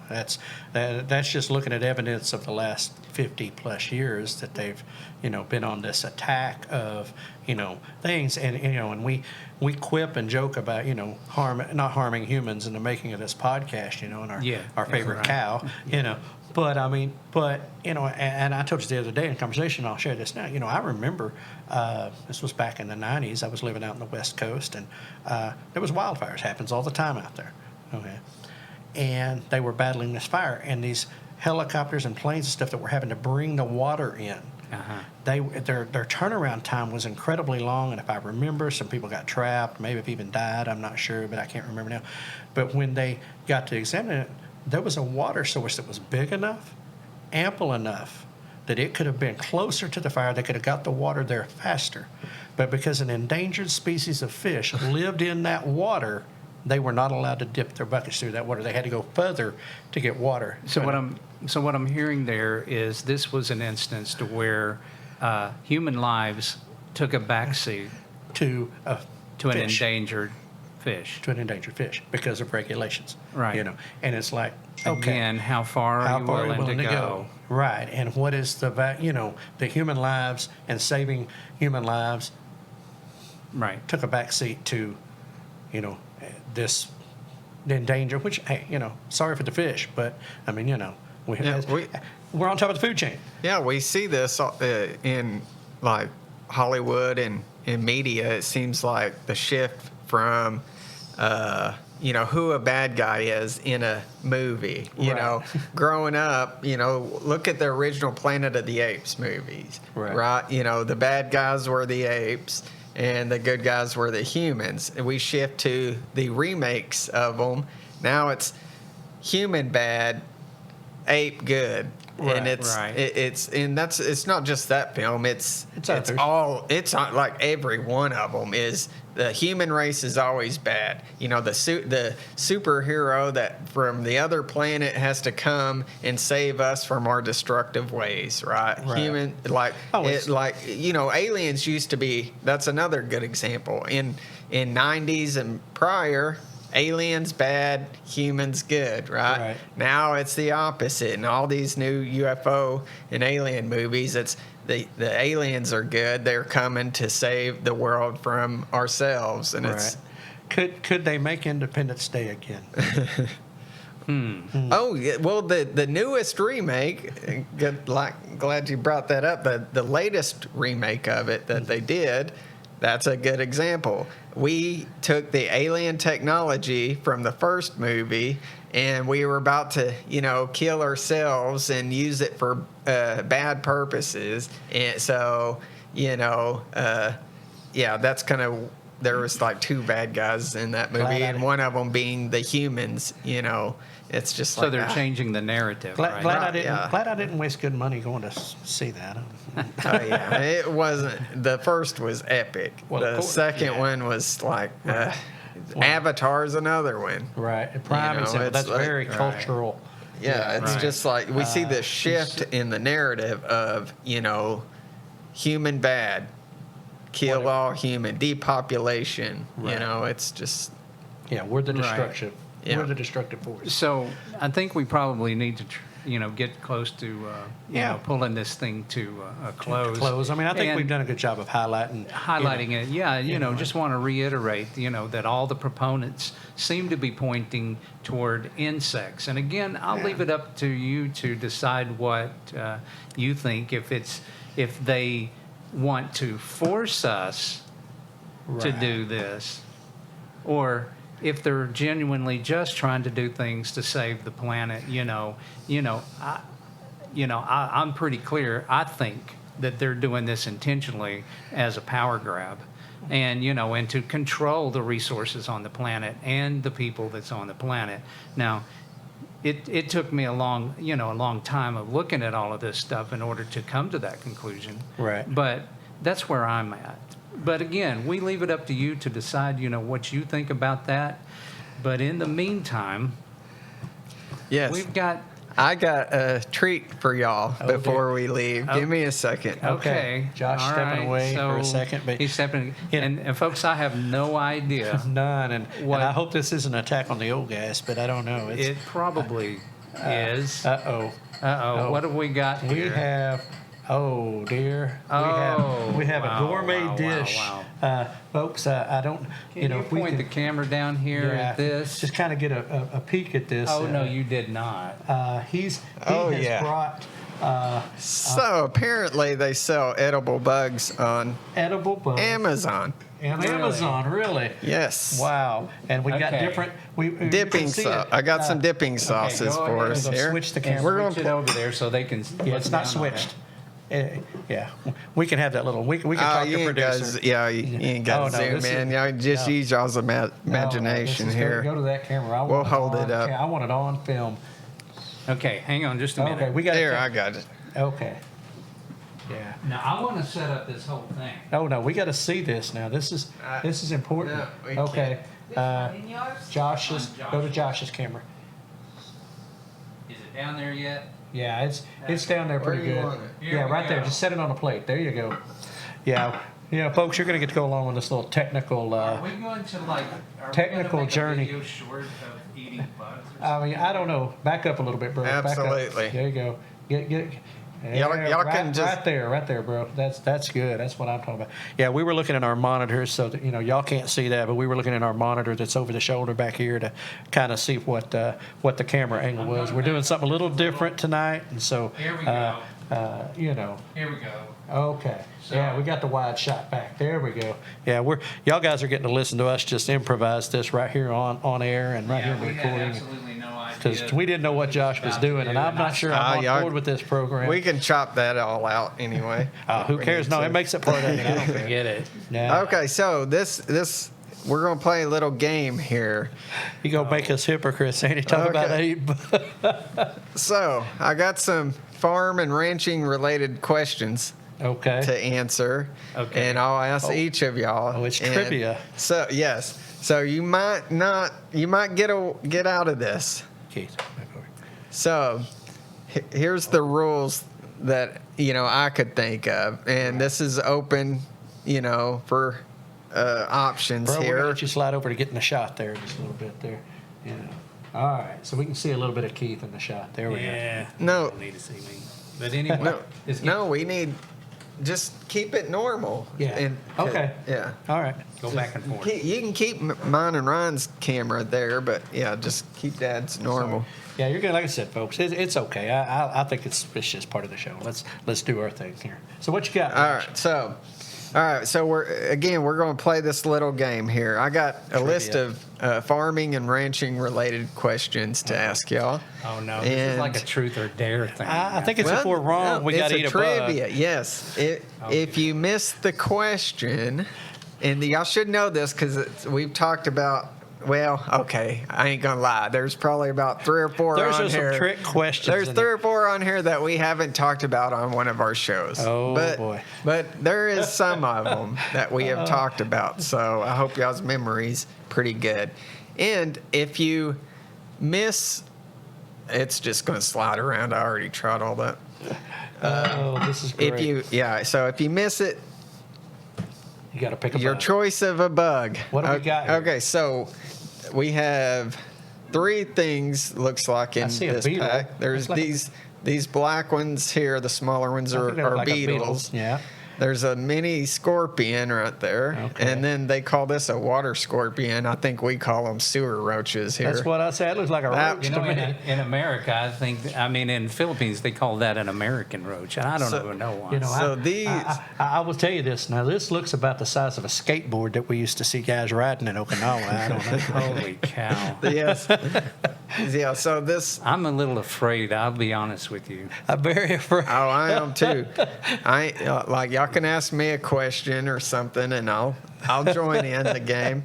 that's just looking at evidence of the last 50 plus years that they've, been on this attack of, things. And we quip and joke about, not harming humans in the making of this podcast, and our favorite right. cow, But and I told you the other day in conversation, I'll share this now. I remember this was back in the 90s. I was living out in the West Coast, and there was wildfires. Happens all the time out there. Okay, and they were battling this fire, and these helicopters and planes and stuff that were having to bring the water in. Their turnaround time was incredibly long, and if I remember, some people got trapped, maybe have even died. I'm not sure, but I can't remember now. But when they got to examine it, there was a water source that was big enough, ample enough, that it could have been closer to the fire. They could have got the water there faster. But because an endangered species of fish lived in that water, they were not allowed to dip their buckets through that water. They had to go further to get water. So what I'm hearing there is this was an instance to where human lives took a backseat to an endangered fish. To an endangered fish because of regulations. Right. And it's like, okay. Again, how far are you willing to go? Right. And what is the human lives and saving human lives Right. took a backseat to, this endangered, which, hey, sorry for the fish, but I mean, we're on top of the food chain. Yeah, we see this in like Hollywood and in media. It seems like the shift from, who a bad guy is in a movie. Right. Growing up, look at the original Planet of the Apes movies. Right. The bad guys were the apes and the good guys were the humans. And we shift to the remakes of them. Now it's human bad, ape good. Right, and it's not just that film. It's like every one of them is. The human race is always bad. The superhero that from the other planet has to come and save us from our destructive ways, right? Human, aliens used to be. That's another good example. In 90s and prior, aliens bad, humans good, right? Now it's the opposite. In all these new UFO and alien movies, it's the aliens are good. They're coming to save the world from ourselves, and it's could they make Independence Day again? Oh yeah, well the newest remake, glad you brought that up. The latest remake of it that they did. That's a good example. We took the alien technology from the first movie, and we were about to, kill ourselves and use it for bad purposes. And so, that's kind of. There was like two bad guys in that movie, and one of them being the humans. It's just so they're changing the narrative. Glad I didn't waste good money going to see that. It wasn't. The first was epic. Well, the second one was like Avatar's another one. Right, prime example. That's like, very cultural. Yeah, it's just like we see this shift in the narrative of human bad, kill all human, depopulation. It's just we're the destruction. Yeah. We're the destructive force. So I think we probably need to, get close to, pulling this thing to a close. I mean, I think we've done a good job of highlighting it. Yeah, just want to reiterate, that all the proponents seem to be pointing toward insects. And again, I'll leave it up to you to decide what you think. If they want to force us to do this, or if they're genuinely just trying to do things to save the planet, I'm pretty clear. I think that they're doing this intentionally as a power grab, and and to control the resources on the planet and the people that's on the planet. Now, it took me a long time of looking at all of this stuff in order to come to that conclusion. Right. But that's where I'm at. But again, we leave it up to you to decide, what you think about that. But in the meantime, yes, we've got I got a treat for y'all before we leave. Give me a second. Okay. Josh All stepping right. away So for a second, but he's stepping. Yeah. And folks, I have no idea. none. And What- I hope this isn't an attack on the old guys, but I don't know. It probably is. Uh-oh. Uh-oh. What have we got We here? have, oh dear, Oh, we have wow, a gourmet wow, dish, wow, folks. I don't, Can you if we point the can, camera down here at this? just kind of get a peek at this. Oh, no, you did not. He Oh, has yeah. brought So apparently they sell edible bugs on edible bugs Amazon. on Really? Amazon. Really? Yes. Wow. And we got Okay. different. You can Dipping see sauce. it. I got some dipping sauces go for ahead. us We'll here. switch the And camera. We're gonna switch it over there so they can. Yeah, look it's not down on it. switched. Yeah, we can have that little. We can talk you to ain't producer. you ain't got Oh, to no, zoom this in. is- Y'all just no. use y'all's imagination No, here. Go to that camera. I We'll want hold on it up. I want it on film. Okay, hang on just a minute. Okay, we got There, it. I got it. Okay. Yeah. Now, I want to set up this whole thing. Oh no, we got to see this now. This is important. no, we Okay. In yours? Josh's. On Go to Josh. Josh's camera. Is it down there yet? Yeah, it's down there Where pretty you good. want it? Here Yeah, we right there. go. Just set it on a plate. There you go. Yeah. Folks, you're gonna get to go along with this little technical. Are we going to like technical make a journey. video short of eating bugs? Or I mean, I don't know. Back up a little bit, bro. Back up. Absolutely. There you go. Get. Y'all Yeah, can just- right there, bro. That's good. That's what I'm talking about. Yeah, we were looking at our monitors, so that, y'all can't see that, but we were looking at our monitor that's over the shoulder back here to kind of see what the camera angle was. We're doing something a little different tonight, and so Here we go. Here we go. Okay. So- Yeah, we got the wide shot back. There we go. Yeah, y'all guys are getting to listen to us just improvise this right here on air and right here in the we had recording. absolutely no idea. Because we didn't know what Josh was about to doing, and do, I'm not sure Ah, I'm on y'all- board with this program. We can chop that all out anyway. Who cares? No, it makes it part of it. I don't care. Forget it. Yeah. Okay, so this we're gonna play a little game here. You gonna make us hypocrites, ain't he? Talk about Okay. eating. So I got some farm and ranching related questions Okay. to answer, Okay. and I'll ask each of y'all. Oh, it's And trivia. So yes, so you might get out of this. Keith, back over. So here's the rules that I could think of, and this is open, for options Bro, we're here. gonna let you slide over to get in the shot there just a little bit there. Yeah. All right, so we can see a little bit of Keith in the shot. There we Yeah. No. You don't need to see me. But anyway. No, we need just keep it normal. go. Yeah. And, Okay. Yeah. All right. Go back and forth. You can keep mine and Ryan's camera there, but yeah, just keep Dad's normal. Yeah, you're good. Like I said, folks, it's okay. I think it's just part of the show. Let's do our thing here. So what you got? All right. So we're going to play this little game here. I got a list of farming and ranching related questions to ask y'all. Oh, no. This is like a truth or dare thing. I think it's if we're wrong, no, we got to eat it's a bug. trivia. Yes. If you miss the question, and y'all should know this because we've talked about. Well, okay, I ain't gonna lie. There's probably about 3 or 4 There's on just here. some trick questions. There's in 3 there. or 4 on here that we haven't talked about on one of our shows. Oh, boy. But there is some of them that we have talked about. So I hope y'all's memory's pretty good. And if you miss, it's just gonna slide around. I already tried all that. Oh, this is great. So if you miss it, You got to pick a your bug. choice of a bug. What do we got here? Okay, so we have 3 things. Looks like I in see a this beetle. pack. There's Looks like these black ones here. The smaller ones I are, think they're like a beetle. beetles. Yeah. There's a mini scorpion right there, Okay. and then they call this a water scorpion. I think we call them sewer roaches here. That's what I said. It looks like a That- roach You to know, me. in America, in Philippines, they call that an American roach. And I don't even know why. So these- I will tell you this. Now, this looks about the size of a skateboard that we used to see guys riding in Okinawa. I don't know. Holy cow. Yes. Yeah. So this. I'm a little afraid, I'll be honest with you. I'm very afraid. Oh, I am too. Like y'all can ask me a question or something, and I'll join in the game.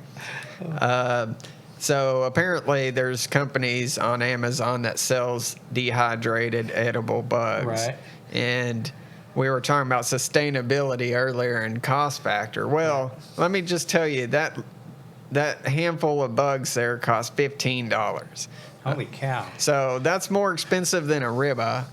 So apparently, there's companies on Amazon that sells dehydrated edible bugs, Right. And we were talking about sustainability earlier and cost factor. Well, let me just tell you that handful of bugs there cost $15. Holy cow. So that's more expensive than a ribeye.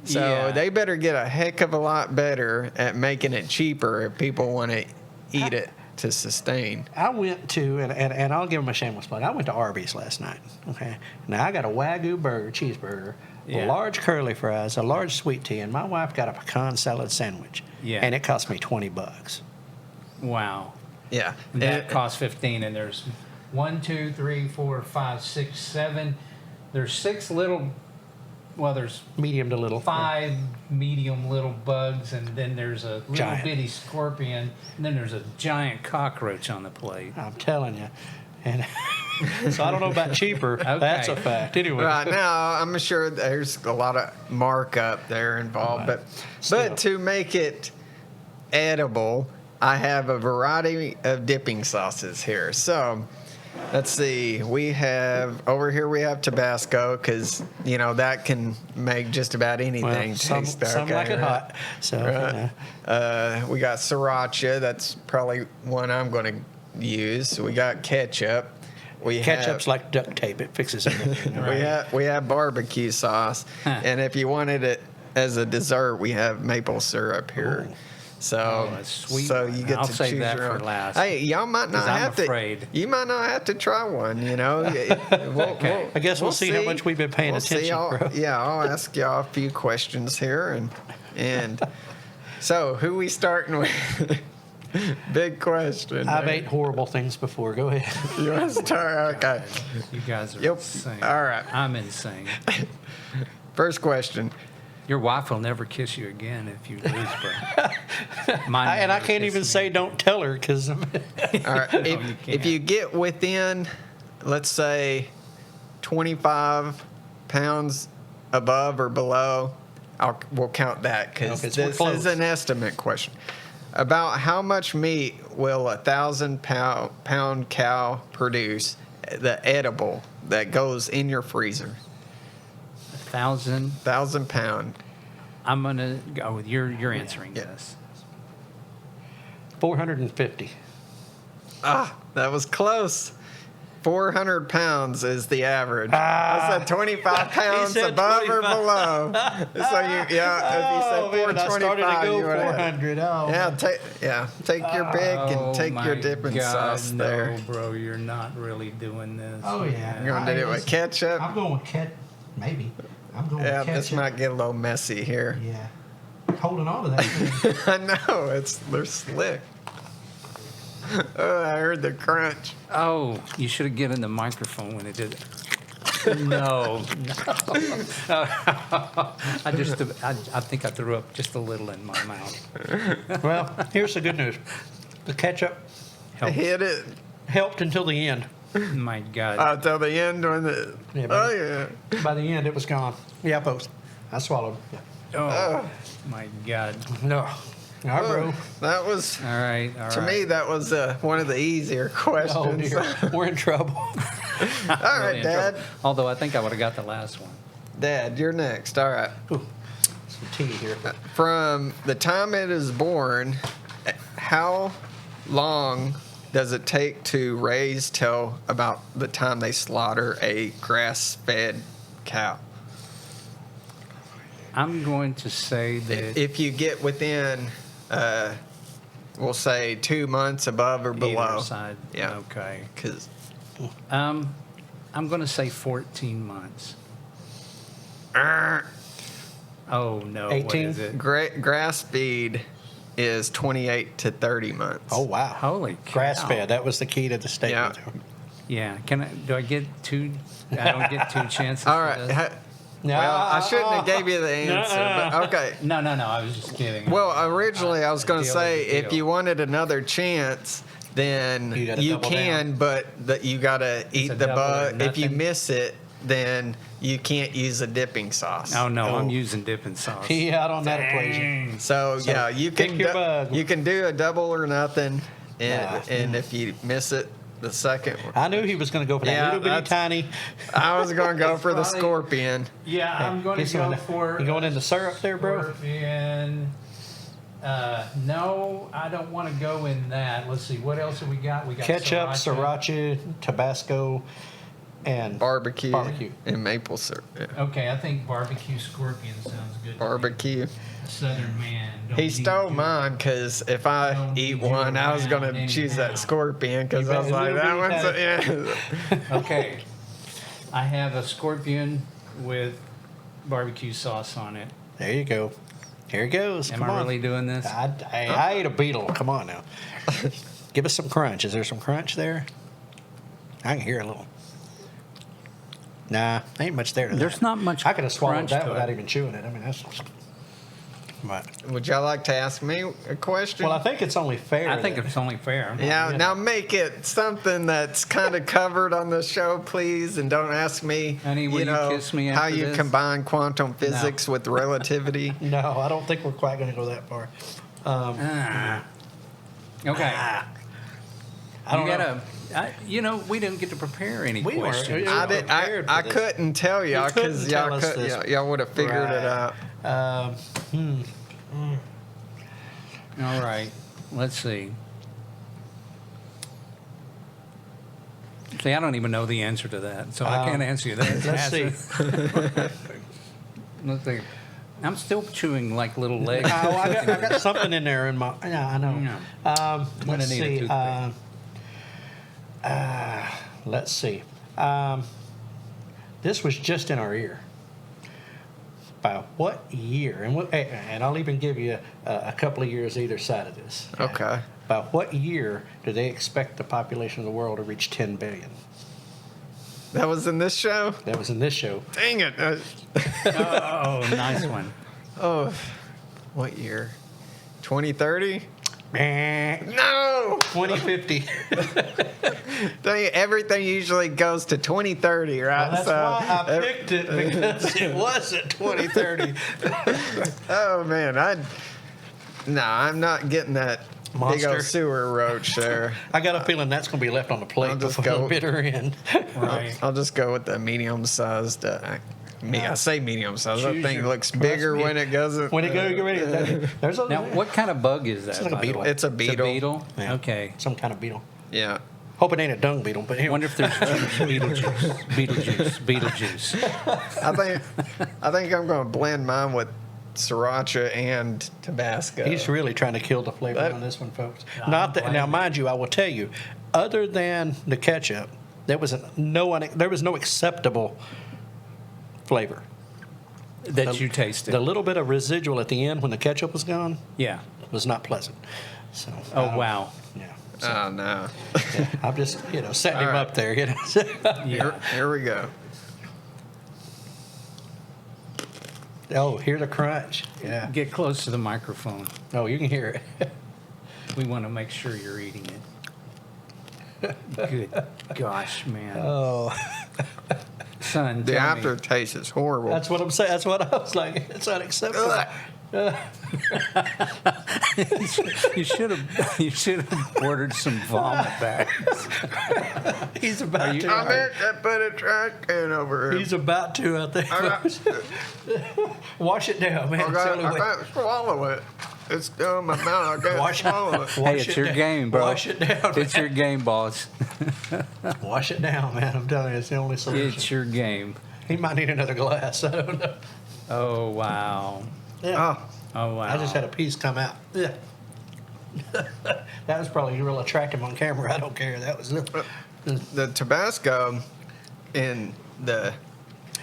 So Yeah. they better get a heck of a lot better at making it cheaper if people want to eat it to sustain. I went to, and I'll give them a shameless plug. I went to Arby's last night. Okay, now I got a Wagyu burger, cheeseburger, Yeah. large curly fries, a large sweet tea, and my wife got a pecan salad sandwich. Yeah. And it cost me $20. Wow. Yeah. That costs 15, and there's 1, 2, 3, 4, 5, 6, 7. There's 6 little. Well, there's Medium to little. 5 medium little bugs, and then there's a little Giant. bitty scorpion, and then there's a giant cockroach on the plate. I'm telling you. And so I don't know about cheaper. Okay. That's a fact. Anyway. Right now, I'm sure there's a lot of markup there involved, Right. but Still. to make it edible, I have a variety of dipping sauces here. So let's see. We have over here. We have Tabasco because that can make just about anything taste some okay, like it right? hot. So Right. We got sriracha. That's probably one I'm going to use. We got ketchup. ketchup's like duct tape. It fixes everything. We have barbecue sauce, and if you wanted it as a dessert, we have maple syrup here. Ooh. So, Oh, that's sweet. so you get I'll to save choose that your for own. last. Hey, y'all might not 'Cause I'm have afraid. to. You might not have to try one. Okay. I guess we'll see how much we've been paying attention, bro. Yeah, I'll ask y'all a few questions here, and so who we starting with? Big question. I've ate horrible things before. Go ahead. You want to start? Okay. You guys are Yep. insane. All right. I'm insane. First question. Your wife will never kiss you again if you lose, bro. Mine I never can't even kissed say me. don't tell her because All right. you If can't. you get within, let's say, 25 pounds above or below, we'll count that because Okay, so we're this close. is an estimate question. About how much meat will 1,000-pound cow produce, the edible, that goes in your freezer? 1,000. 1,000-pound. I'm gonna go with you're answering Yeah. this. 450. Ah, that was close. 400 pounds is the average. Ah. I said 25 pounds said above or 25. below. So if you said man, I started 425, to go you would have. 400. Oh, Take your pick and take your my dipping God, sauce no, there. bro, you're not really doing this. Oh, yeah. You're going to do it with ketchup? I'm going with maybe. I'm going Yeah, with ketchup. this might get a little messy here. Yeah. Holding on to that thing. I know, they're slick. Oh, I heard the crunch. Oh, you should have given the microphone when it did it. No. I think I threw up just a little in my mouth. Well, here's the good news. The ketchup Help. Hit it helped until the end. My God. till the end when the. Yeah, Oh, yeah. By the end, it was gone. Yeah, folks. I swallowed. Yeah. Oh, my God. No. All right, bro. That was. All right. All To right. me, that was one of the easier Oh, questions. dear. We're in trouble. All Really right, in Dad. trouble. Although I think I would have got the last one. Dad, you're next. All right. Ooh, some tea here. From the time it is born, how long does it take to raise till about the time they slaughter a grass-fed cow? I'm going to say that If you get within, we'll say 2 months above or below. either side. Yeah. Okay. Because I'm going to say 14 months. Oh, no. 18? What is it? grass feed is 28 to 30 months. Oh, wow. Holy cow. Grass fed. That was the key to the statement. Yeah. Do I get two? I don't get two chances. All for right. this? No, Well, I shouldn't have gave you the answer, but okay. No. I was just kidding. Well, originally I was going to Deal say is a if deal. you wanted another chance, then You gotta you double can, down. but you got to eat a the double or bug. If you nothing. miss it, then you can't use a dipping sauce. Oh, no. I'm using dipping sauce. He out on that equation. Dang. So, yeah, you pick can your bug. you can do a double or nothing, and Nah. and if you miss it, the second one. I knew he was going to go for that Yeah, little bitty that's- tiny. I was going to go for the Probably- scorpion. Yeah, I'm going to He's go going for. You going into syrup there, bro? Scorpion. No, I don't want to go in that. Let's see. What else have we got? We got Ketchup, sriracha, Tabasco. and Barbecue. Barbecue. And maple syrup. Yeah. Okay, I think barbecue scorpion sounds good. to me. Barbecue. Southern man. Don't He need stole you. mine because if I Don't eat need you one, I was around gonna choose anyhow. that scorpion because You I was better like, that literally one's yeah. Okay. I have a scorpion with barbecue sauce on it. There you go. Here it goes. Am Come I on. really doing this? I ate a beetle. Come on now. Give us some crunch. Is there some crunch there? I can hear a little. Nah, ain't much there. To There's that. not much I could have swallowed crunch that to without it. even chewing it. I mean, that's. But, Would y'all like to ask me a question? well, I think it's only fair. I think that- it's only fair. Yeah, now make it something that's kind of covered on the show, please, and don't ask me, Honey, will you kiss me how after you this? combine quantum physics with relativity. No, I don't think we're quite going to go that far. Okay. I don't know. we didn't get to prepare any We weren't. questions. Yeah. I did. prepared for I this. couldn't tell y'all You couldn't because tell y'all us this. y'all would have figured it Right. out. All right. Let's see. See, I don't even know the answer to that, so I can't answer you that. Let's see. Let's see. I'm still chewing like little legs. Oh, I got something in there in my. Yeah, I know. gonna Let's need a see. toothpick. Let's see. This was just in our ear. By what year? And I'll even give you a couple of years either side of this. Okay. By what year do they expect the population of the world to reach 10 billion? That was in this show. That was in this show. Dang it! Oh, nice one. Oh, what year? 2030? Meh. No. 2050. Everything usually goes to 2030, right? That's why I picked it, because it was at 2030. Oh man, I'm not getting that big Monster. old sewer roach there. I got a feeling that's going to be left on the plate I'll just before go- the bitter end. Right. I'll just go with the medium-sized. I say medium-sized. That Choose thing your- looks trust bigger me. when it doesn't. When it goes, get ready. There's a Now, what kind of bug is that? It's like a by the beetle. way? It's a beetle. beetle? Yeah. Okay. Some kind of beetle. Yeah. Hope it ain't a dung beetle, but I anyway. wonder if there's Beetlejuice. I think I'm going to blend mine with sriracha and Tabasco. He's really trying to kill the flavor That- on this one, folks. I'm Not that. Now, blaming. mind you, I will tell you, other than the ketchup, there was no acceptable flavor. That you tasted. The little bit of residual at the end when the ketchup was gone Yeah. was not pleasant. So. Oh, wow. Yeah. Oh no. Yeah, I'm just setting him All right. up there. Here we go. Oh, hear the crunch. Yeah. Get close to the microphone. Oh, you can hear it. We want to make sure you're eating it. Good gosh, man. Oh, Son, The tell me. aftertaste is horrible. that's what I'm saying. That's what I was like. It's unacceptable. You should have ordered some vomit bags. He's about to. I meant to put a trash can over here. He's about to out there. I got, Wash it down, man. I It's the got, only I way. can't swallow it. It's still in my mouth. I can't Wash swallow it. Hey, Wash it's it your down. game, bro. Wash it down. It's your game, boss. Wash it down, man. I'm telling you, it's the only solution. It's your game. He might need another glass. I don't know. Oh, wow. Yeah. Oh, Oh, wow. I just had a piece come out. Yeah. That was probably real attractive on camera. I don't care. That was the Tabasco in the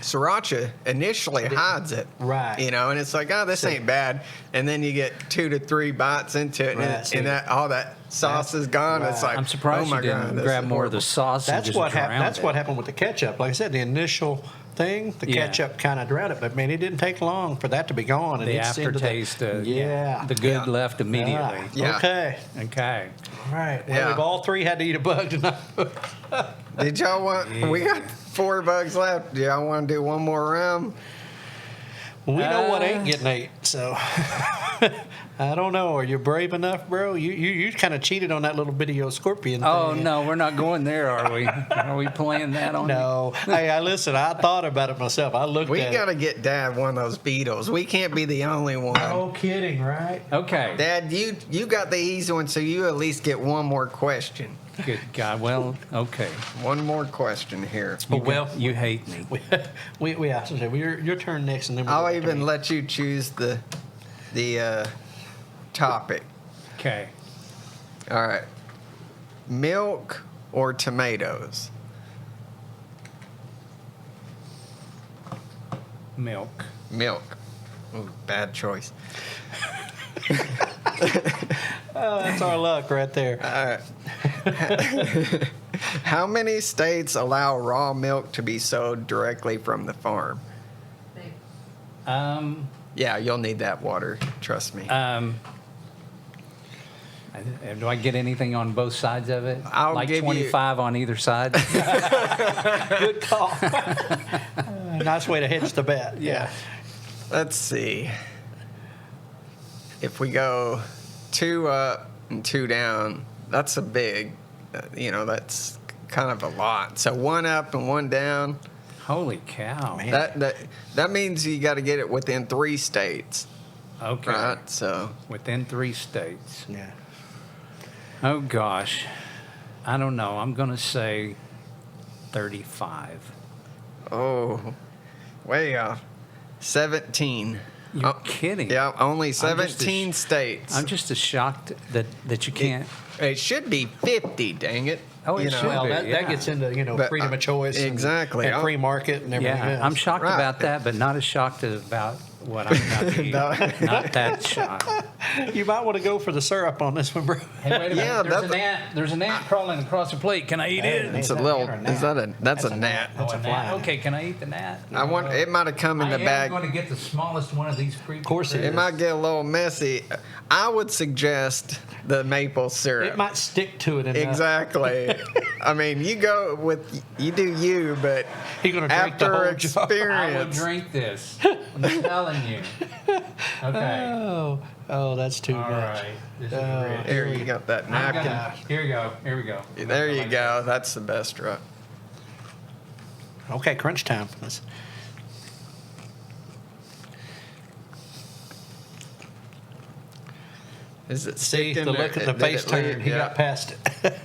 sriracha initially hides it. Right. You know, and it's like, oh, this ain't bad. And then you get 2 to 3 bites into it, Right, and, see. and that all that sauce is gone. It's Right. like, I'm surprised oh my you didn't God, this grab is more of the horrible. sauce and That's just what happened. drown That's it. what happened with the ketchup. Like I said, the initial thing, the Yeah. ketchup kind of drowned it. But man, it didn't take long for that to be gone. And The it's into aftertaste. yeah. The good left immediately. Yeah. Okay. Okay. All right. Well, Yeah. we've all three had to eat a bug tonight. Did y'all want, we got 4 bugs left. Do y'all want to do one more round? We know what ain't getting ate, so I don't know. Are you brave enough, bro? You kind of cheated on that little video scorpion thing. Oh, no, we're not going there, are we? Are we playing that on No. Hey, listen, I thought about it myself. I looked We at got it. to get Dad one of those Beetles. We can't be the only one. No kidding, right? Okay. Dad, you got the easy one, so you at least get one more question. Good God. Well, okay. One more question here. Well, You hate me. we asked him. Your turn next, and then we'll I'll go to even me. let you choose the topic. Okay. All right. Milk or tomatoes? Milk. Milk. Ooh, bad choice. That's our luck right there. How many states allow raw milk to be sold directly from the farm? Yeah, you'll need that water. Trust me. Do I get anything on both sides of it? I'll like give you- 25 on either side? Good call. Nice way to hedge the bet. Yeah. Let's see. If we go 2 up and 2 down, that's a big, that's kind of a lot. So 1 up and 1 down. Holy cow. Man. That means you got to get it within 3 states, Okay. right? So Within 3 states. Yeah. Oh, gosh. I don't know. I'm going to say 35. oh, way off. 17. You're Oh, kidding. Yeah, only just as 17 states. I'm just as shocked that you can't. It should be 50. Dang it. Oh, it should Well, be, that yeah. gets into But, freedom of choice. exactly. And free market and everything Yeah, else. I'm shocked Right. about that, but not as shocked about what I'm about to eat. No. Not that shocked. You might want to go for the syrup on this one, bro. Hey, wait a minute. Yeah, There's an ant crawling across the plate. Can I eat it? It's a that little. ant or a gnat? Is that a? That's a gnat. That's a gnat. fly. Okay, can I eat the gnat? I want. It might have come in the I bag. am going to get the smallest one of these creatures. Of course it It is. might get a little messy. I would suggest the maple syrup. It might stick to it enough. Exactly. I mean, you do you, but You're gonna drink the after whole jar. I will experience, drink this. I'm telling you. Okay. Oh, that's too All much. right. This is Oh, rich. here you got that I'm napkin. gonna- Here we go. Here we go. There you go. That's the best right? Okay, crunch time. Is it See, sticking the or- look at the did face it leave? turn. He Yeah. got past it.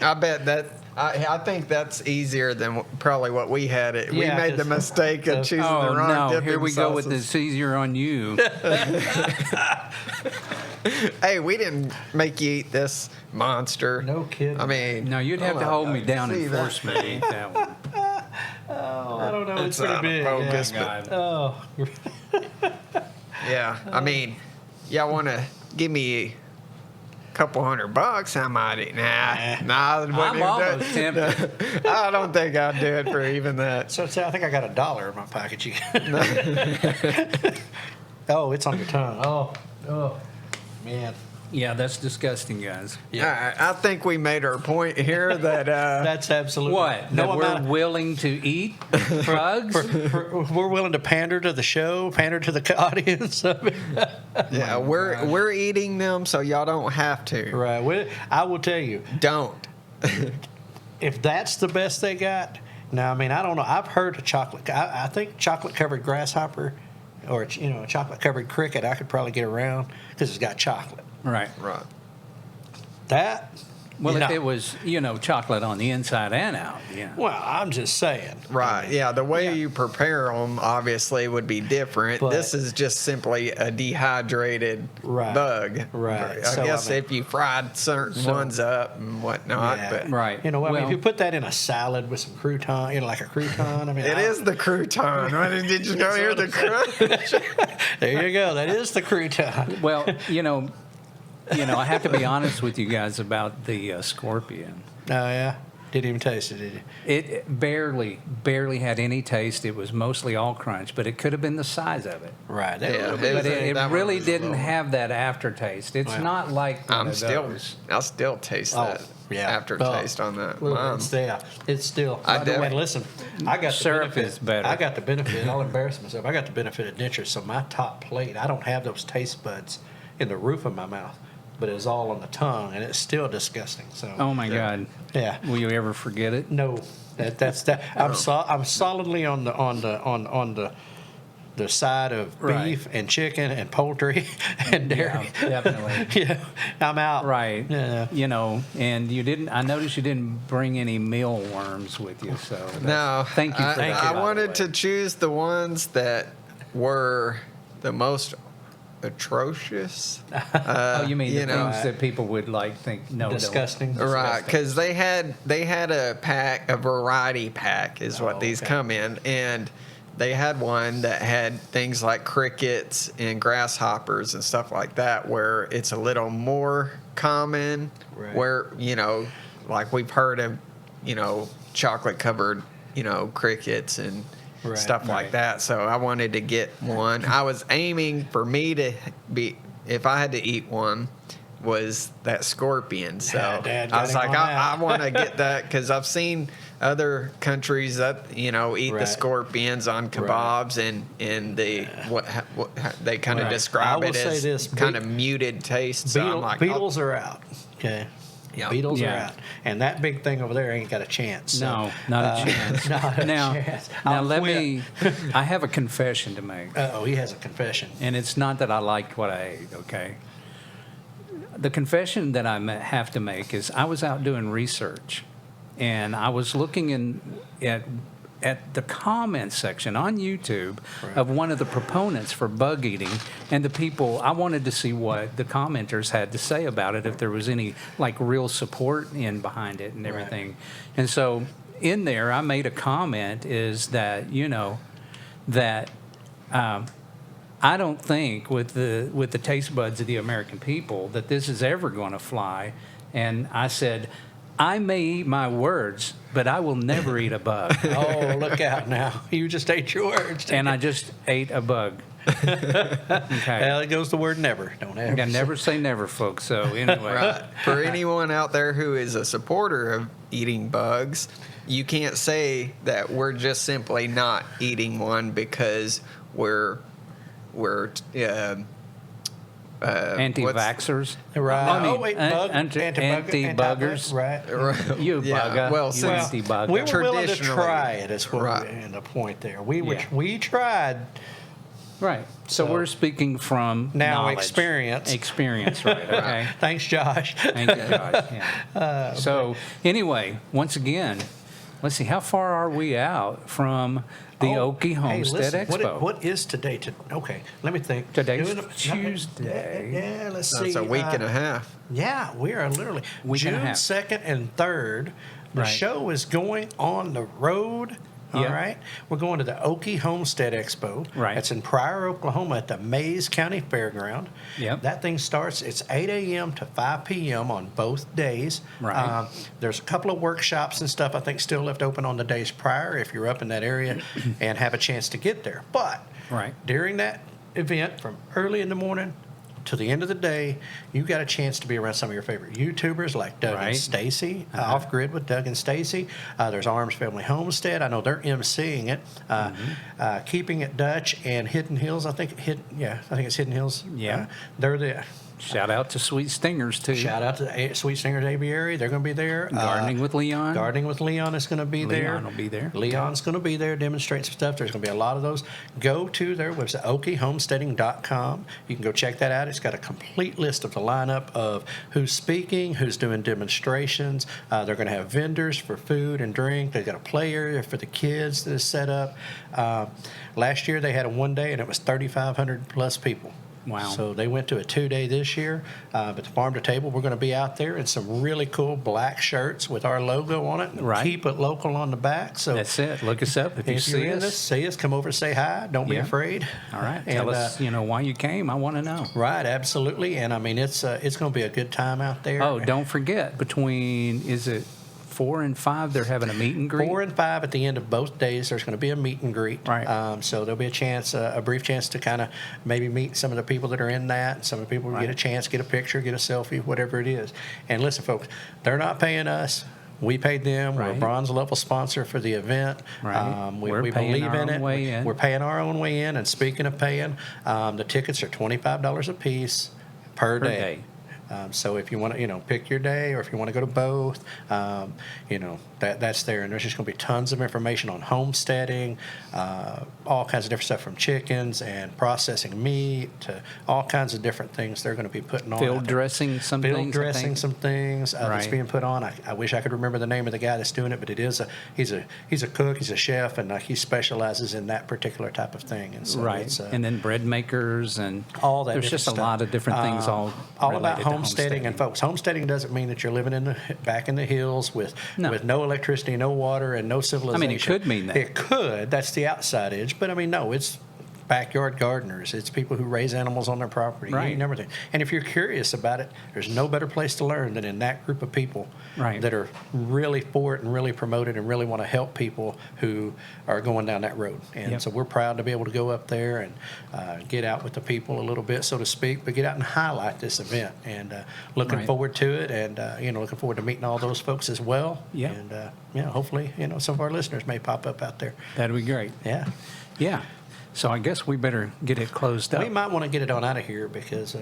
I bet that. I think that's easier than probably what we had. We Yeah, made the 'cause mistake of choosing Oh, the wrong no. dipping Here we go with sauces. this easier on you. Hey, we didn't make you eat this monster. No kidding. I mean, No, you'd have to hold me down see and that. force me to eat that one. I don't know. It's It's pretty out of big. focus, Yeah. but- God. Oh, yeah. I mean, y'all want to give me a couple $100? I might eat. Nah, I wouldn't I'm even do it. almost tempted. I don't think I'd do it for even that. so I think I got $1 in my pocket. Oh, it's on your tongue. Oh, man. Yeah, that's disgusting, guys. All right, I think we made our point here that That's absolutely What? No that amount we're willing to eat drugs? we're willing to pander to the show, pander to the audience. yeah, we're eating them, so y'all don't have to. Right. I will tell you, Don't. if that's the best they got. Now, I mean, I don't know. I've heard of chocolate. I think chocolate-covered grasshopper, or a chocolate-covered cricket, I could probably get around because it's got chocolate. Right. Right. That. Well, you if know. it was, chocolate on the inside and out, yeah. Well, I'm just saying. Right. Yeah. The way you prepare them obviously would be different. But- this is just simply a dehydrated Right. bug. Right. I So, guess I mean- if you fried certain ones up and whatnot, Yeah. but Right. You know what? I mean, Well- if you put that in a salad with some crouton, like a crouton, I mean, it is the crouton. Did you not hear the crunch? There you go. That is the crouton. Well, I have to be honest with you guys about the scorpion. Oh, yeah? Didn't even taste it, did you? It barely had any taste. It was mostly all crunch, but it could have been the size of it. Right. Yeah, But that it one really was a didn't little- have that aftertaste. It's Wow. not like one I'll of those. still taste Oh, that yeah. aftertaste on that. Well, Mine. it's still. I By the way, definitely- listen, I got the Syrup benefit. is better. I got the benefit. I'll embarrass myself. I got the benefit of dentures, so my top plate, I don't have those taste buds in the roof of my mouth, but it's all on the tongue, and it's still disgusting. So, Oh my God! yeah, Will you ever forget it? no, that's that. I'm solidly on the the side of beef and chicken and poultry and dairy. Yeah, definitely. Yeah, I'm out. Right. Yeah. You know, and you didn't. I noticed you didn't bring any mealworms with you. So No, thank you for that. I by the wanted way. to choose the ones that were the most atrocious. Oh, you mean the know, things that people would like think no Disgusting. Don't. Right, because they had a pack, a variety pack is what these okay. come in, and they had one that had things like crickets and grasshoppers and stuff like that, where it's a little more common. Right. Where like we've heard of, chocolate covered, crickets and Right, stuff like right. that. So I wanted to get one. I was aiming for me to be, if I had to eat one, was that scorpion. So Yeah, Dad I got was him like, on I that. want to get that because I've seen other countries that eat the Right. scorpions on kebabs and the what they kind of Right. describe I will it say as this, kind of muted taste. So I'm like, beetles are out. Okay. Yeah. Beetles are Yeah. out, and that big thing over there ain't got a chance. So, No, not a chance. Not a now, chance. now I'll let quit. me. I have a confession to make, He has a confession. and it's not that I liked what I ate. Okay. The confession that I have to make is I was out doing research, and I was looking at the comment section on YouTube of one of the proponents for bug eating, and the people, I wanted to see what the commenters had to say about it, if there was any like real support in behind it and everything. And so in there, I made a comment is that, that I don't think with the taste buds of the American people that this is ever going to fly. And I said, I may eat my words, but I will never eat a bug. Oh, look out now! You just ate your words. And I just ate a bug. Okay. Well, it goes the word never. Don't ever. Yeah, never say never, folks. So anyway, right. For anyone out there who is a supporter of eating bugs, you can't say that we're just simply not eating one because we're anti-vaxxers. Right. I mean, Oh, wait, bug- anti-buggers. Right. You Yeah, bugger. well, you since anti-bugger. We were willing to Traditionally. try it. Is what Right. we, the point there. We Yeah. tried. Right. So we're speaking from Now knowledge. experience. Experience, right. Okay. Thanks, Josh. Thank you, Josh. Yeah. So anyway, once again, let's see, how far are we out from the Okie Homestead hey, listen, Expo? What is today? Okay, let me think. Today's Doing it- Tuesday. Yeah, let's see. That's a week and a half. Yeah, we are literally Week and a June half. 2nd and 3rd. The Right. show is going on the road. All Yeah. right. We're going to the Okie Homestead Expo. Right. It's in Pryor, Oklahoma at the Mays County Fairground. Yep. That thing starts, it's 8 a.m. to 5 p.m. on both days. Right. There's a couple of workshops and stuff I think still left open on the days prior if you're up in that area and have a chance to get there. But Right. during that event from early in the morning to the end of the day, you got a chance to be around some of your favorite YouTubers like Doug Right. and Stacy, Off Grid with Doug and Stacy. There's Arms Family Homestead. I know they're emceeing it. Keeping It Dutch and Hidden Hills. I think it's Hidden Hills. Yeah. They're the. Shout out to Sweet Stingers, too. Shout out to Sweet Singers Aviary. They're going to be there. Gardening with Leon. Gardening with Leon is going to be there. Leon will be there. Leon's going to be there demonstrating some stuff. There's going to be a lot of those. Go to their website, okiehomesteading.com. You can go check that out. It's got a complete list of the lineup of who's speaking, who's doing demonstrations. They're going to have vendors for food and drink. They've got a play area for the kids that is set up. Last year they had a one day and it was 3,500 plus people. Wow. So they went to a 2-day this year. But the Farm to Table, we're going to be out there in some really cool black shirts with our logo on it. And Right. Keep It Local on the back. So That's it. Look us up if you if you're see in this, us. see us, come over, say hi. Don't be Yeah. afraid. All right. And, Tell us, why you came. I want to know. Right, absolutely. And I mean, it's going to be a good time out there. Oh, don't forget, is it 4 and 5, they're having a meet and greet? 4 and 5 at the end of both days. There's going to be a meet and greet. Right. So there'll be a chance, a brief chance to kind of maybe meet some of the people that are in that. Some of the people will get a chance, get a picture, get a selfie, whatever it is. And listen, folks, they're not paying us. We paid them. We're a Right. bronze level sponsor for the event. Right. We We're paying believe our in own it. way in. We're paying our own way in. And speaking of paying, the tickets are $25 a piece per day. So if you want to, pick your day, or if you want to go to both, that's there. And there's just going to be tons of information on homesteading, all kinds of different stuff, from chickens and processing meat to all kinds of different things they're going to be putting on. Field dressing some things. Field dressing some things that's being put on. I wish I could remember the name of the guy that's doing it, but he's a cook, he's a chef, and he specializes in that particular type of thing. And so it's, and then bread makers and all that. There's just a lot of different things all about homesteading. And folks, homesteading doesn't mean that you're living back in the hills with no electricity, no water, and no civilization. I mean, it could mean that. It could. That's the outside edge. But I mean, no, it's backyard gardeners. It's people who raise animals on their property. Right. And everything. And if you're curious about it, there's no better place to learn than in that group of people that are really for it and really promote it and really want to help people who are going down that road. And so we're proud to be able to go up there and get out with the people a little bit, so to speak, but get out and highlight this event. And looking forward to it, and looking forward to meeting all those folks as well. Yeah. And hopefully, some of our listeners may pop up out there. That'd be great. Yeah. Yeah. So I guess we better get it closed up. We might want to get it on out of here because,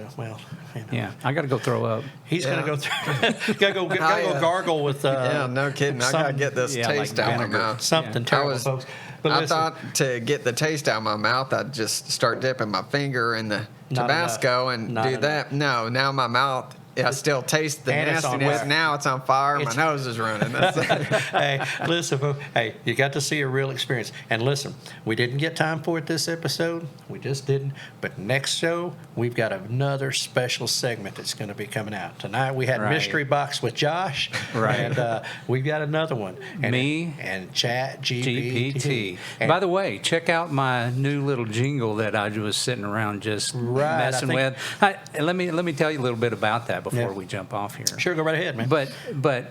Yeah, I got to go throw up. He's going to go through. Got to go gargle with. Yeah, no kidding. I got to get this taste out of my mouth. Something terrible, folks. But I thought to get the taste out of my mouth, I'd just start dipping my finger in the Tabasco and do that. No, now my mouth. I still taste the nastiness. Now it's on fire. My nose is running. Hey, listen, folks. Hey, you got to see a real experience. And listen, we didn't get time for it this episode. We just didn't. But next show, we've got another special segment that's going to be coming out. Tonight we had Mystery Box with Josh. Right. And we've got another one. And Chat GPT. By the way, check out my new little jingle that I was sitting around just messing with. Let me tell you a little bit about that before we jump off here. Sure, go right ahead, man. But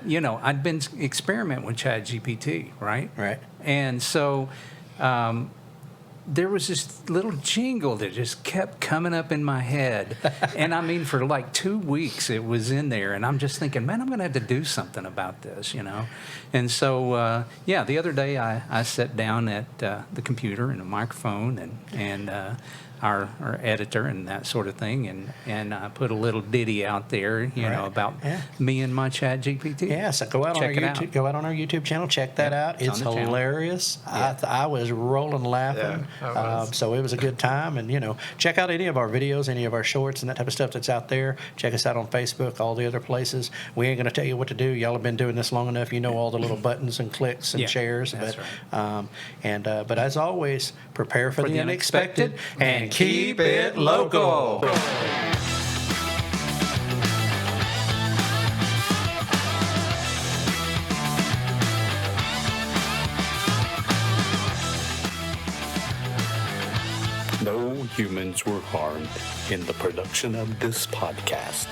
I'd been experimenting with ChatGPT, right? Right. And so there was this little jingle that just kept coming up in my head. And I mean, for like 2 weeks it was in there. And I'm just thinking, man, I'm going to have to do something about this, And so, the other day I sat down at the computer and a microphone and our editor and that sort of thing, and I put a little ditty out there, about me and my ChatGPT. Yeah, so go out on our YouTube channel, check that out. It's hilarious. I was rolling laughing. Yeah, so it was a good time, and check out any of our videos, any of our shorts, and that type of stuff that's out there. Check us out on Facebook, all the other places. We ain't going to tell you what to do. Y'all have been doing this long enough. You know all the little buttons and clicks and shares. That's right. But as always, prepare for the unexpected and keep it local. No humans were harmed in the production of this podcast.